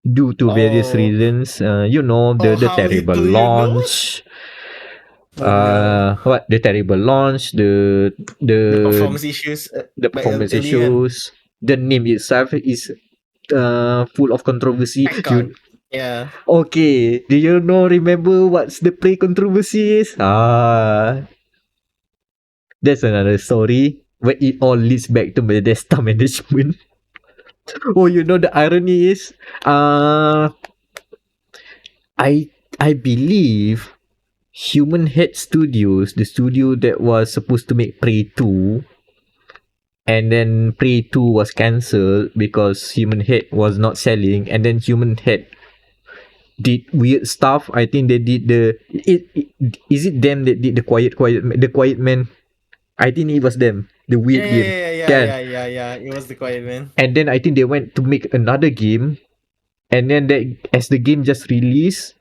due to various Oh. reasons. The How terrible little you know? launch. No. The terrible launch, The performance issues. the performance like, earlier. issues. The name itself is full of controversy. Aircon. Yeah. Okay, do you remember what's the Prey controversy is? That's another story where it all leads back to Bethesda management. Oh, the irony is, I believe Human Head Studios, the studio that was supposed to make Prey 2, and then Prey 2 was cancelled because Human Head was not selling, and then Human Head did weird stuff. I think they did is it them that did the Quiet Man? I think it was them. The weird game. Yeah. It was the Quiet Man. And then I think they went to make another game, and then as the game just released,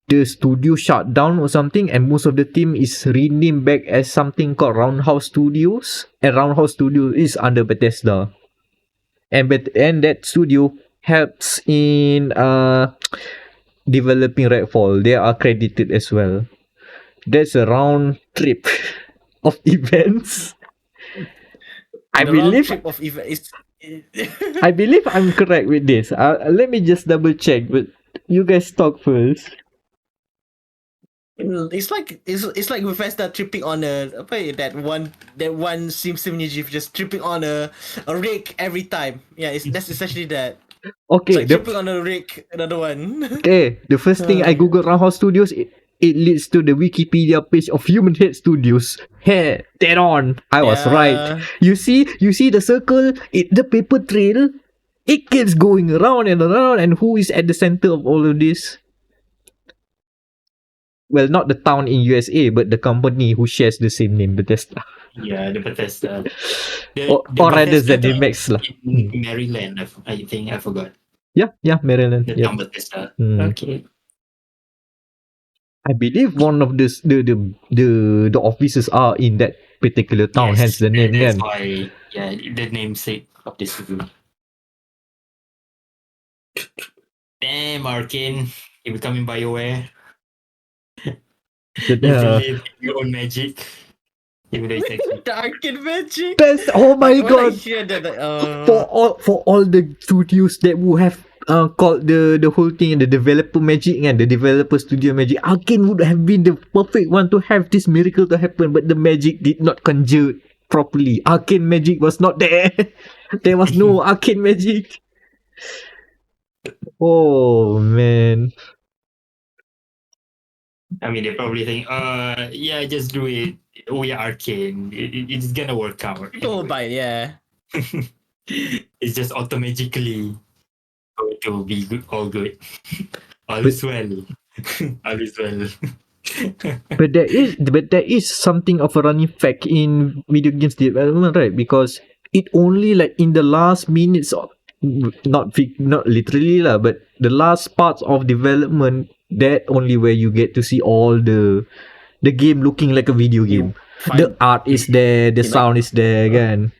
the studio shut down or something, and most of the team is renamed back as something called Roundhouse Studios, and Roundhouse Studios is under Bethesda, and that studio helps in developing Redfall. They are credited as well. That's a round trip of events. I believe I'm correct with this. Let me just double check, but you guys talk first. It's like Bethesda tripping on that one Simpsons gif, just tripping on a rake every time. Yeah, that's essentially that. Okay, It's like tripping on a rake, another one. Okay, the first thing I googled Roundhouse Studios, it leads to the Wikipedia page of Human Head Studios. Hey, dead on. I was right. You see the circle, the paper trail, it keeps going around and around, and who is at the center of all of this? Well, not the town in USA, but the company who shares the same name, Bethesda. Yeah, the Bethesda. Or rather, ZeniMax lah. In Maryland, I think. I forgot. Yeah, Maryland. The Yeah. town Bethesda. Hmm. Okay. I believe one of the offices are in that particular town, hence the name. That's Kan? why, the namesake of this studio. Damn, Arkane, you're becoming BioWare. You believe in your own magic. Even though it's actually The Arkane magic. Best! Oh my god! When I hear that, For all the studios that would have called the whole thing the developer magic and the developer studio magic, Arkane would have been the perfect one to have this miracle to happen, but the magic did not conjure properly. Arkane magic was not there. There was no Arkane magic. Oh man. I mean, they probably think, just do it. We are Arkane. It's gonna work out. oh, by yeah. It's just automatically going to be good, all good. All is well. All is well. But there is something of a running fact in video games development, right? Because it only like in the last minutes of not literally lah, but the last parts of development, that only where you get to see all the game looking like a video game. The art is there, the sound is there, kan?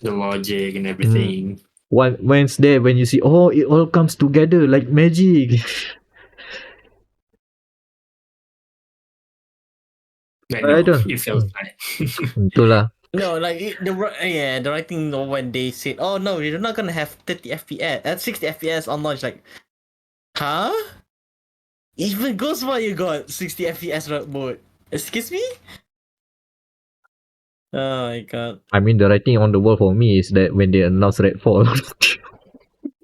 The logic and everything. When it's there, when you see, it all comes together like magic. But I no, don't. it felt fine. Itulah. No, like the writing when they said, "Oh no, you're not gonna have 30 FPS at 60 FPS on launch." Like, huh? Even Ghostwire got 60 FPS mode. Excuse me? Oh my god. I mean, the writing on the wall for me is that when they announced Redfall.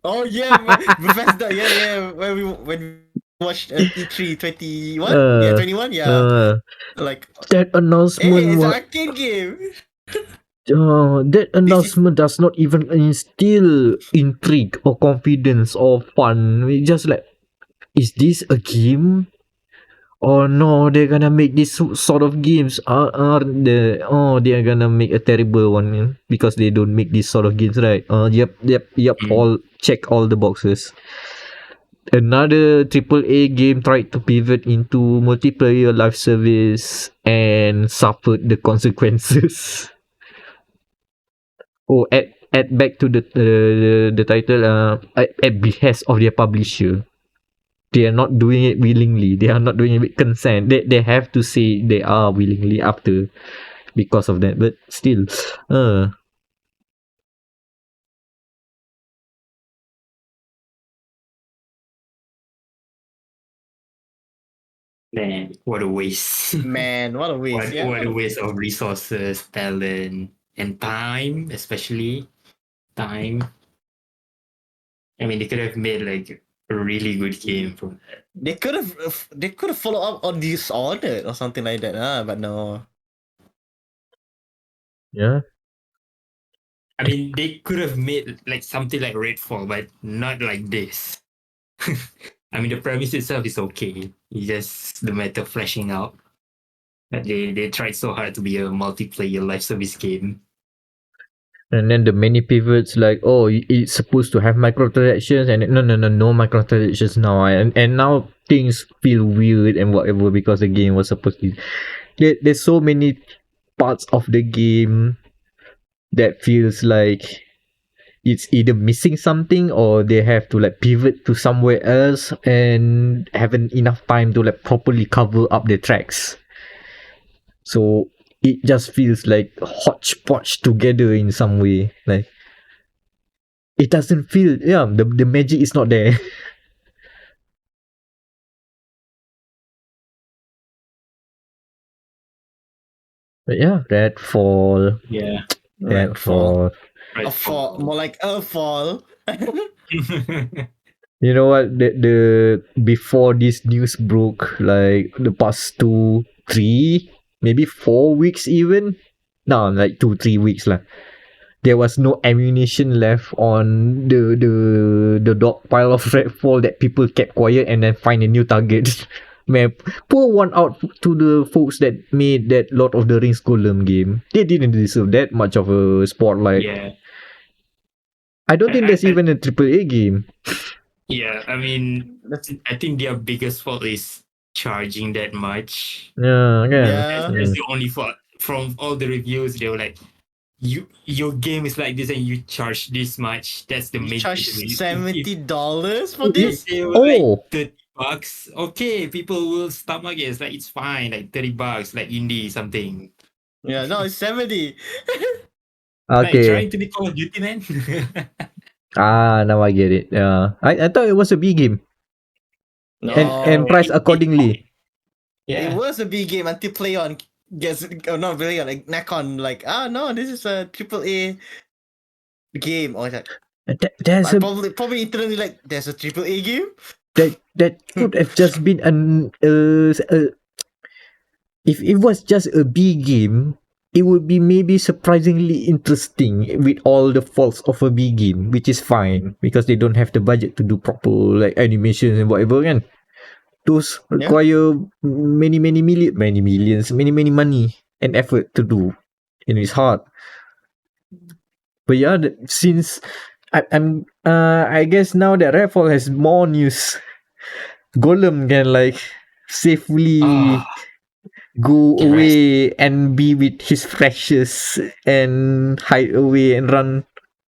Oh yeah, Bethesda. Yeah. When we watched E3 21, yeah, uh, 21, yeah. uh, Like, that hey, announcement it's an was. arcade game. That This is announcement does not even instill intrigue or confidence or fun. It's just like, is this a game? Oh no, they're gonna make this sort of games. They are gonna make a terrible one because they don't make this sort of games, right? Yep. Mm. All check all the boxes. Another AAA game tried to pivot into multiplayer live service and suffered the consequences. Oh, add back to the title. At behest of their publisher. They are not doing it willingly. They are not doing it with consent. They have to say they are willingly after because of that. But still, Man, what a waste. man, what a waste. Yeah, What what a a waste waste. of resources, talent, and time, especially time. I mean, they could have made like a really good game from that. They could have followed up on Dishonored or something like that. But no. yeah. I mean, they could have made like something like Redfall, but not like this. I mean, the premise itself is okay. It's just the matter of fleshing out. But they tried so hard to be a multiplayer live service game. And then the many pivots like, oh, it's supposed to have microtransactions, and no microtransactions now, and now things feel weird and whatever because the game was supposed to. There's so many parts of the game that feels like it's either missing something or they have to like pivot to somewhere else and haven't enough time to like properly cover up the tracks. So it just feels like hodgepodge together in some way. Like it doesn't feel, the magic is not there. But yeah, Redfall. Yeah. Redfall. A fall, more like a fall. You know what? The before this news broke, like the past 2, 3, maybe 4 weeks even. No, like 2, 3 weeks lah. There was no ammunition left on the dog pile of Redfall that people kept quiet and then find a new target. Man, pour one out to the folks that made that Lord of the Rings Golem game. They didn't deserve that much of a spotlight. Yeah. I don't think that's even a AAA game. Yeah, I mean, I think their biggest fault is charging that much. Yeah. That's the only fault. From all the reviews, they were like, your game is like this and you charge this much. That's the You main charge issue. $70 for this? They were like Oh, $30. Okay, people will stomach it. It's like it's fine, like $30, like indie something. Yeah, no, it's 70. Like okay. trying to be Call of Duty, man. Now I get it. Yeah, I thought it was a B game No, and priced accordingly. Yeah. It was a big game until PlayOn gets, not PlayOn, like Nakon, like, no, this is a AAA game. Or like, There's a probably internally like, there's a AAA game? that could have just been if it was just a B game, it would be maybe surprisingly interesting with all the faults of a B game, which is fine because they don't have the budget to do proper like animations and whatever, kan. Those require many millions, many money and effort to do, and it's hard. But yeah, since I guess now that Redfall has more news, Golem can like safely go away and be with his precious and hide away and run.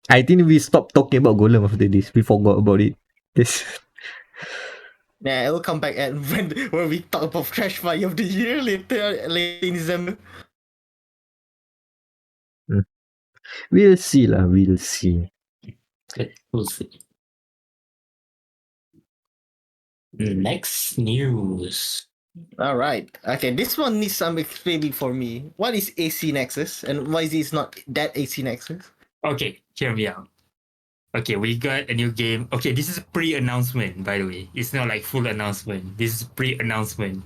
I think we stopped talking about Golem after this. We forgot about it. This Yeah, it'll come back and when we talk about Crash Fire of the Year later in December. We'll see lah. We'll see. We'll see. Next news. All right. Okay, this one needs some explaining for me. What is AC Nexus and why is this not that AC Nexus? Okay, hear me out. Okay, we got a new game. Okay, this is a pre-announcement, by the way. It's not like full announcement. This is pre-announcement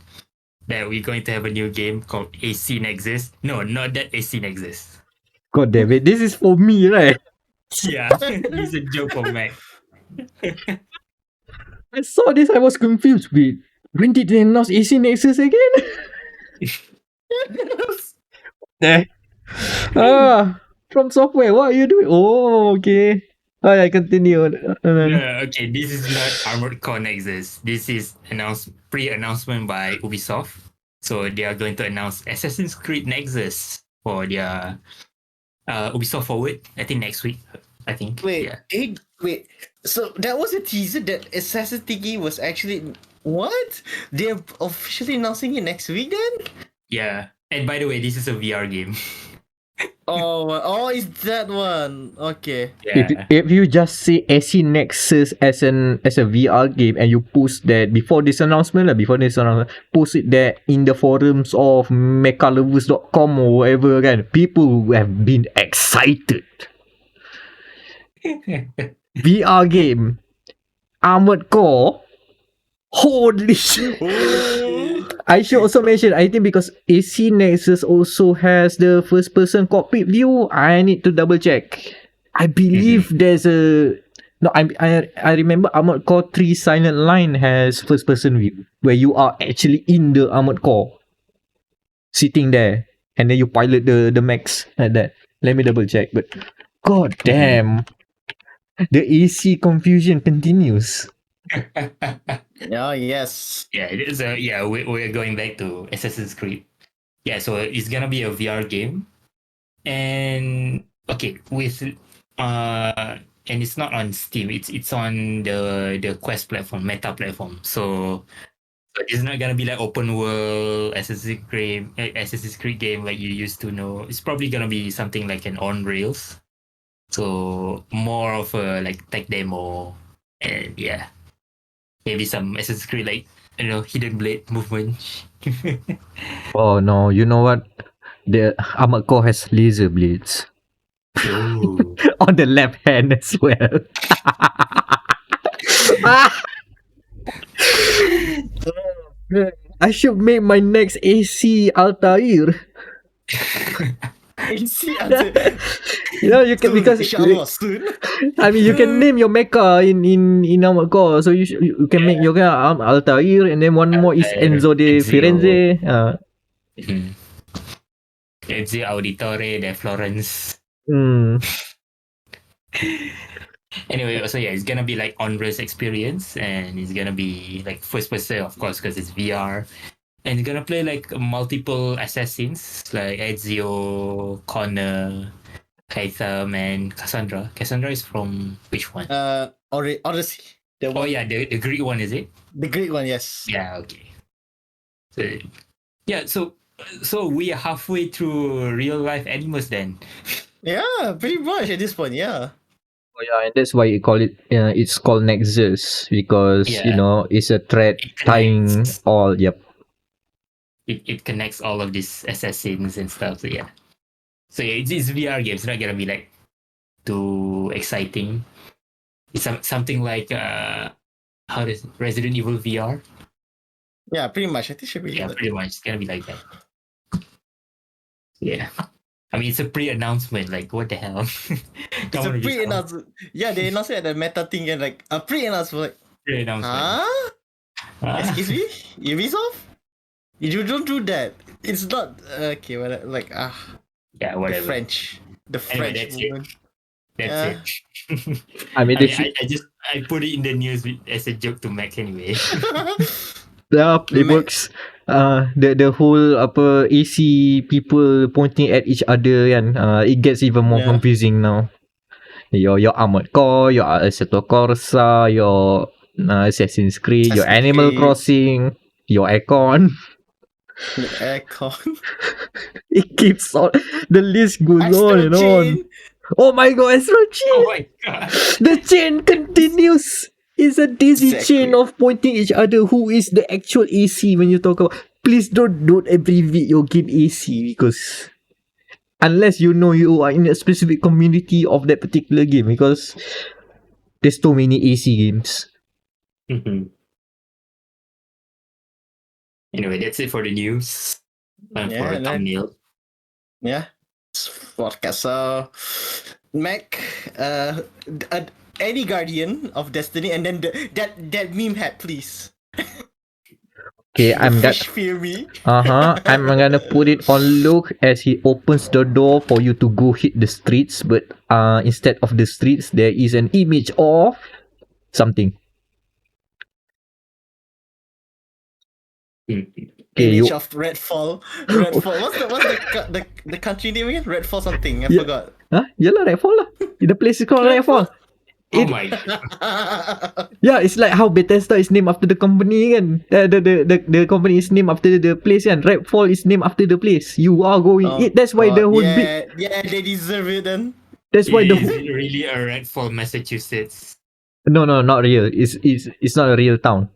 that we're going to have a new game called AC Nexus. No, not that AC Nexus. God damn it. This is for me, right? Yeah, it's a joke of Meck. I saw this. I was confused. Wait, when did they announce AC Nexus again? From software. What are you doing? Oh, okay. I continue. Okay, this is not Armored Core Nexus. This is pre-announcement by Ubisoft. So they are going to announce Assassin's Creed Nexus for their Ubisoft Forward. I think next week. I think. Wait, Yeah. wait. So that was a teaser that Assassin's Thingy was actually what? They're officially announcing it next week then? Yeah. And by the way, this is a VR game. Oh, it's that one. Okay. Yeah. If you just say AC Nexus as a VR game and you post that before this announcement, post it there in the forums of mechalovers.com or whatever, kan, people who have been excited. VR game, Armored Core. Holy shit! I should also mention, I think because AC Nexus also has the first person cockpit view, I need to double check. I believe there's a no. I remember Armored Core 3 Silent Line has first person view where you are actually in the Armored Core, sitting there, and then you pilot the mechs like that. Let me double check. But god damn, the AC confusion continues. Oh yes. Yeah, it is we're going back to Assassin's Creed. Yeah, so it's gonna be a VR game. And okay, with and it's not on Steam, it's on the Quest platform, Meta platform. So it's not gonna be like open world Assassin's Creed game like you used to know. It's probably gonna be something like an on rails. So more of a like tech demo, and yeah. Maybe some Assassin's Creed like hidden blade movement. Oh no, you know what? The Armored Core has laser blades. Ooh. On the left hand as well. I should make my next AC Altair. AC You can because inshallah soon. I mean you can name your mecha in Armored Core, so you can make your Altair, and then one more is Enzo de Firenze. Enzo Auditore de Florence. Anyway, so yeah, it's gonna be like on-rails experience, and it's gonna be like first person, of course, because it's VR. And you're gonna play like multiple assassins like Ezio, Connor, Hytham, and Cassandra. Cassandra is from which one? Odyssey. Oh yeah, the Greek one, is it? The Greek one, yes. Yeah, okay. So yeah, so we are halfway through real life animals then. Yeah, pretty much at this point, yeah. Oh yeah, and that's why you call it. It's called Nexus because it's a thread tying all. Yep. It connects all of these assassins and stuff. So yeah. So yeah, it's VR games. It's not gonna be like too exciting. It's something like Resident Evil VR. Yeah, pretty much. I think it should be. Yeah, pretty much. It's gonna be like that. Yeah. I mean, it's a pre-announcement. Like, what the hell? It's a pre-announcement. Yeah, they announced it at the meta thing and like a pre-announcement. Like, pre-announcement. Huh? Excuse me? Ubisoft? You don't do that. It's not okay. Well, like yeah, whatever. The French anyway, that's movement. That's it. I mean, I put it in the news as a joke to Meck anyway. Yeah, it works. The whole AC people pointing at each other kan, it gets even more confusing now. Your Armored Core, your Assetto Corsa, your Assassin's Creed, your Assassin's Animal Creed. Crossing, your Aircon. The aircon. It keeps on. The list goes on and on. Chain. Oh my god, Astral Chain! Oh my god. The chain continues. It's a daisy chain Exactly. of pointing each other. Who is the actual AC when you talk about? Please don't abbreviate your game AC, because unless you know you are in a specific community of that particular game, because there's so many AC games. Mhm. Anyway, that's it for the news. And Yeah, for and then- thumbnail. Yeah. Podcast. So, Meck, any guardian of Destiny, and then that meme hat, please. Okay, The I'm fish fear me. I'm gonna put it on Luke as he opens the door for you to go hit the streets, but instead of the streets, there is an image of something. Mhm. Okay, Image you of Redfall. Redfall. What's the country name again? Redfall something. I Yeah. forgot. huh? Yalah, Redfall lah. The place is called Redfall. Oh It- my god. Yeah, it's like how Bethesda is named after the company kan. The company is named after the place kan. Redfall is named after the place. You are going. That's why the whole big. yeah, they deserve it then. That's why the Is whole. it really a Redfall, Massachusetts? No, not real. It's not a real town.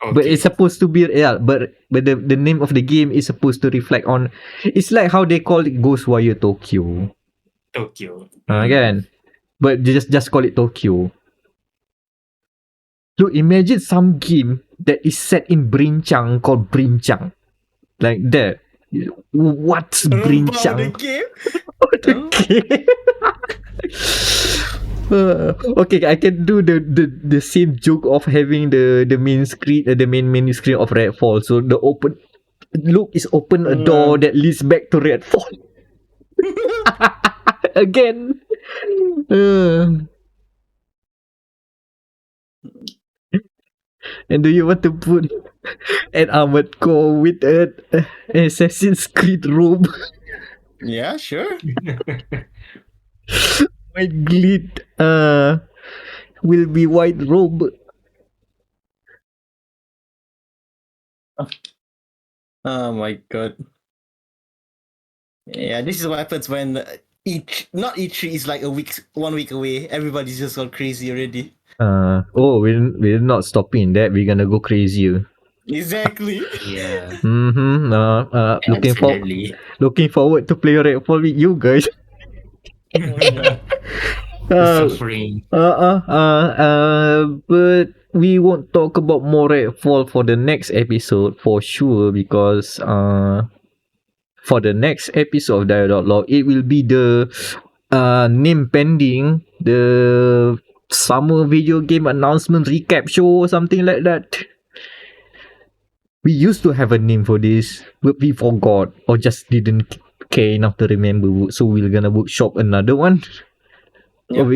Okay. But it's supposed to be, yeah. But the name of the game is supposed to reflect on. It's like how they call it Ghostwire Tokyo. Tokyo. Kan? But they just call it Tokyo. So imagine some game that is set in Brinchang called Brinchang. Like that. What's The Brinchang? game. Okay. Okay, I can do the same joke of having the main screen, the main menu screen of Redfall. So the open look is open a door that leads back to Redfall again. And do you want to put an armored core with an Assassin's Creed robe? Yeah, sure. White glid will be white robe. Oh my god. Yeah, this is what happens when not E3 is like 1 week away. Everybody's just gone crazy already. We're not stopping that. We're gonna go crazier. Exactly. Yeah. Looking Absolutely. forward to play Redfall with you guys. Suffering. But we won't talk about more Redfall for the next episode for sure, because for the next episode of dia.log, it will be the name pending, the summer video game announcement recap show or something like that. We used to have a name for this, but we forgot or just didn't care enough to remember. So we're gonna workshop another one. Yeah.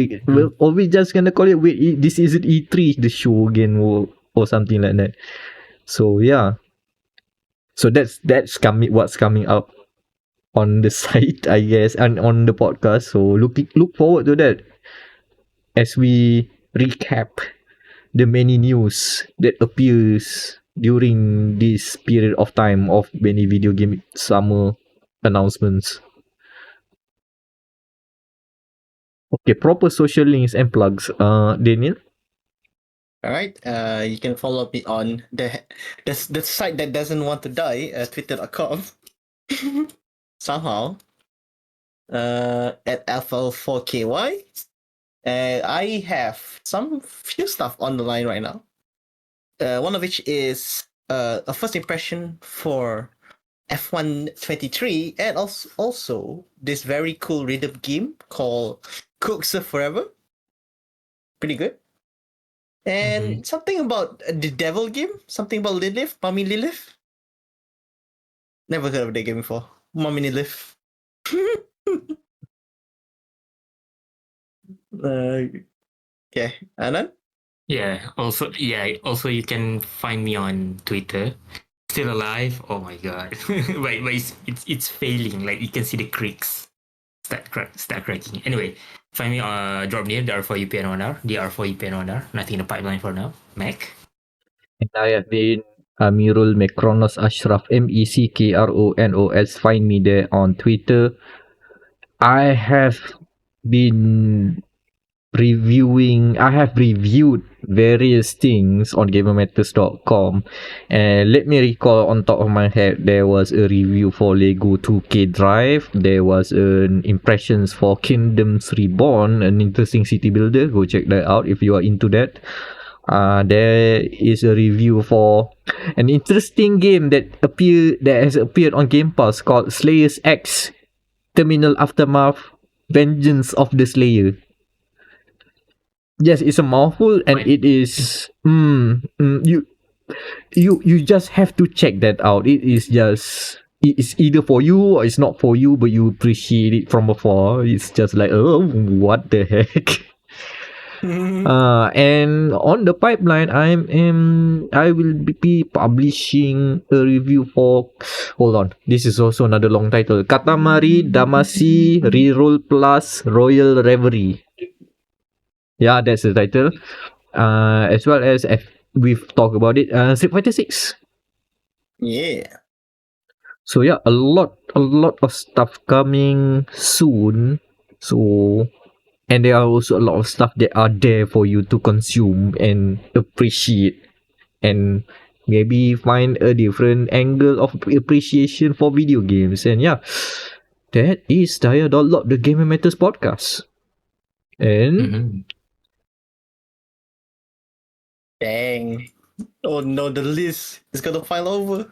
Or we just gonna call it, wait, this isn't E3 the show again, or something like that. So yeah. So that's what's coming up on the site, I guess, and on the podcast. So look forward to that as we recap the many news that appears during this period of time of many video game summer announcements. Okay, proper social links and plugs. Daniel. All right. You can follow me on the site that doesn't want to die, twitter.com. Somehow. At FL4KY. I have some few stuff on the line right now. One of which is a first impression for F1 23, and also this very cool rhythm game called Cooks Forever. Pretty good. And something about the devil game, something about Lilith, Mommy Lilith. Never heard of that game before. Mommy Lilith. Okay, Anan? Yeah. Also, you can find me on Twitter. Still alive? Oh my god! but it's failing. Like you can see the creaks start cracking. Anyway, Find me drop near the R4 UPN1R, the R4 UPN1R. Nothing in the pipeline for now. Meck. And I have been Amirul Mekronos Ashraf, Meckronos. Find me there on Twitter. I have been I have reviewed various things on gamermatters.com, and let me recall on top of my head, there was a review for Lego 2K Drive, there was an impressions for Kingdoms Reborn, an interesting city builder. Go check that out if you are into that. There is a review for an interesting game that has appeared on Game Pass called Slayer's X Terminal Aftermath Vengeance of the Slayer. Yes, it's a mouthful, and it is you just have to check that out. It's either for you or it's not for you, but you appreciate it from afar. It's just like, oh, what the heck. And on the pipeline, I will be publishing a review for. Hold on, this is also another long title: Katamari Damacy Reroll Plus Royal Reverie. Yeah, that's the title. As well as we've talked about it, Street Fighter 6. Yeah. So yeah, a lot of stuff coming soon. So, and there are also a lot of stuff that are there for you to consume and appreciate, and maybe find a different angle of appreciation for video games. And yeah, that is dia.log, the Gaming Matters podcast. And Dang. Oh no, the list is gonna file over.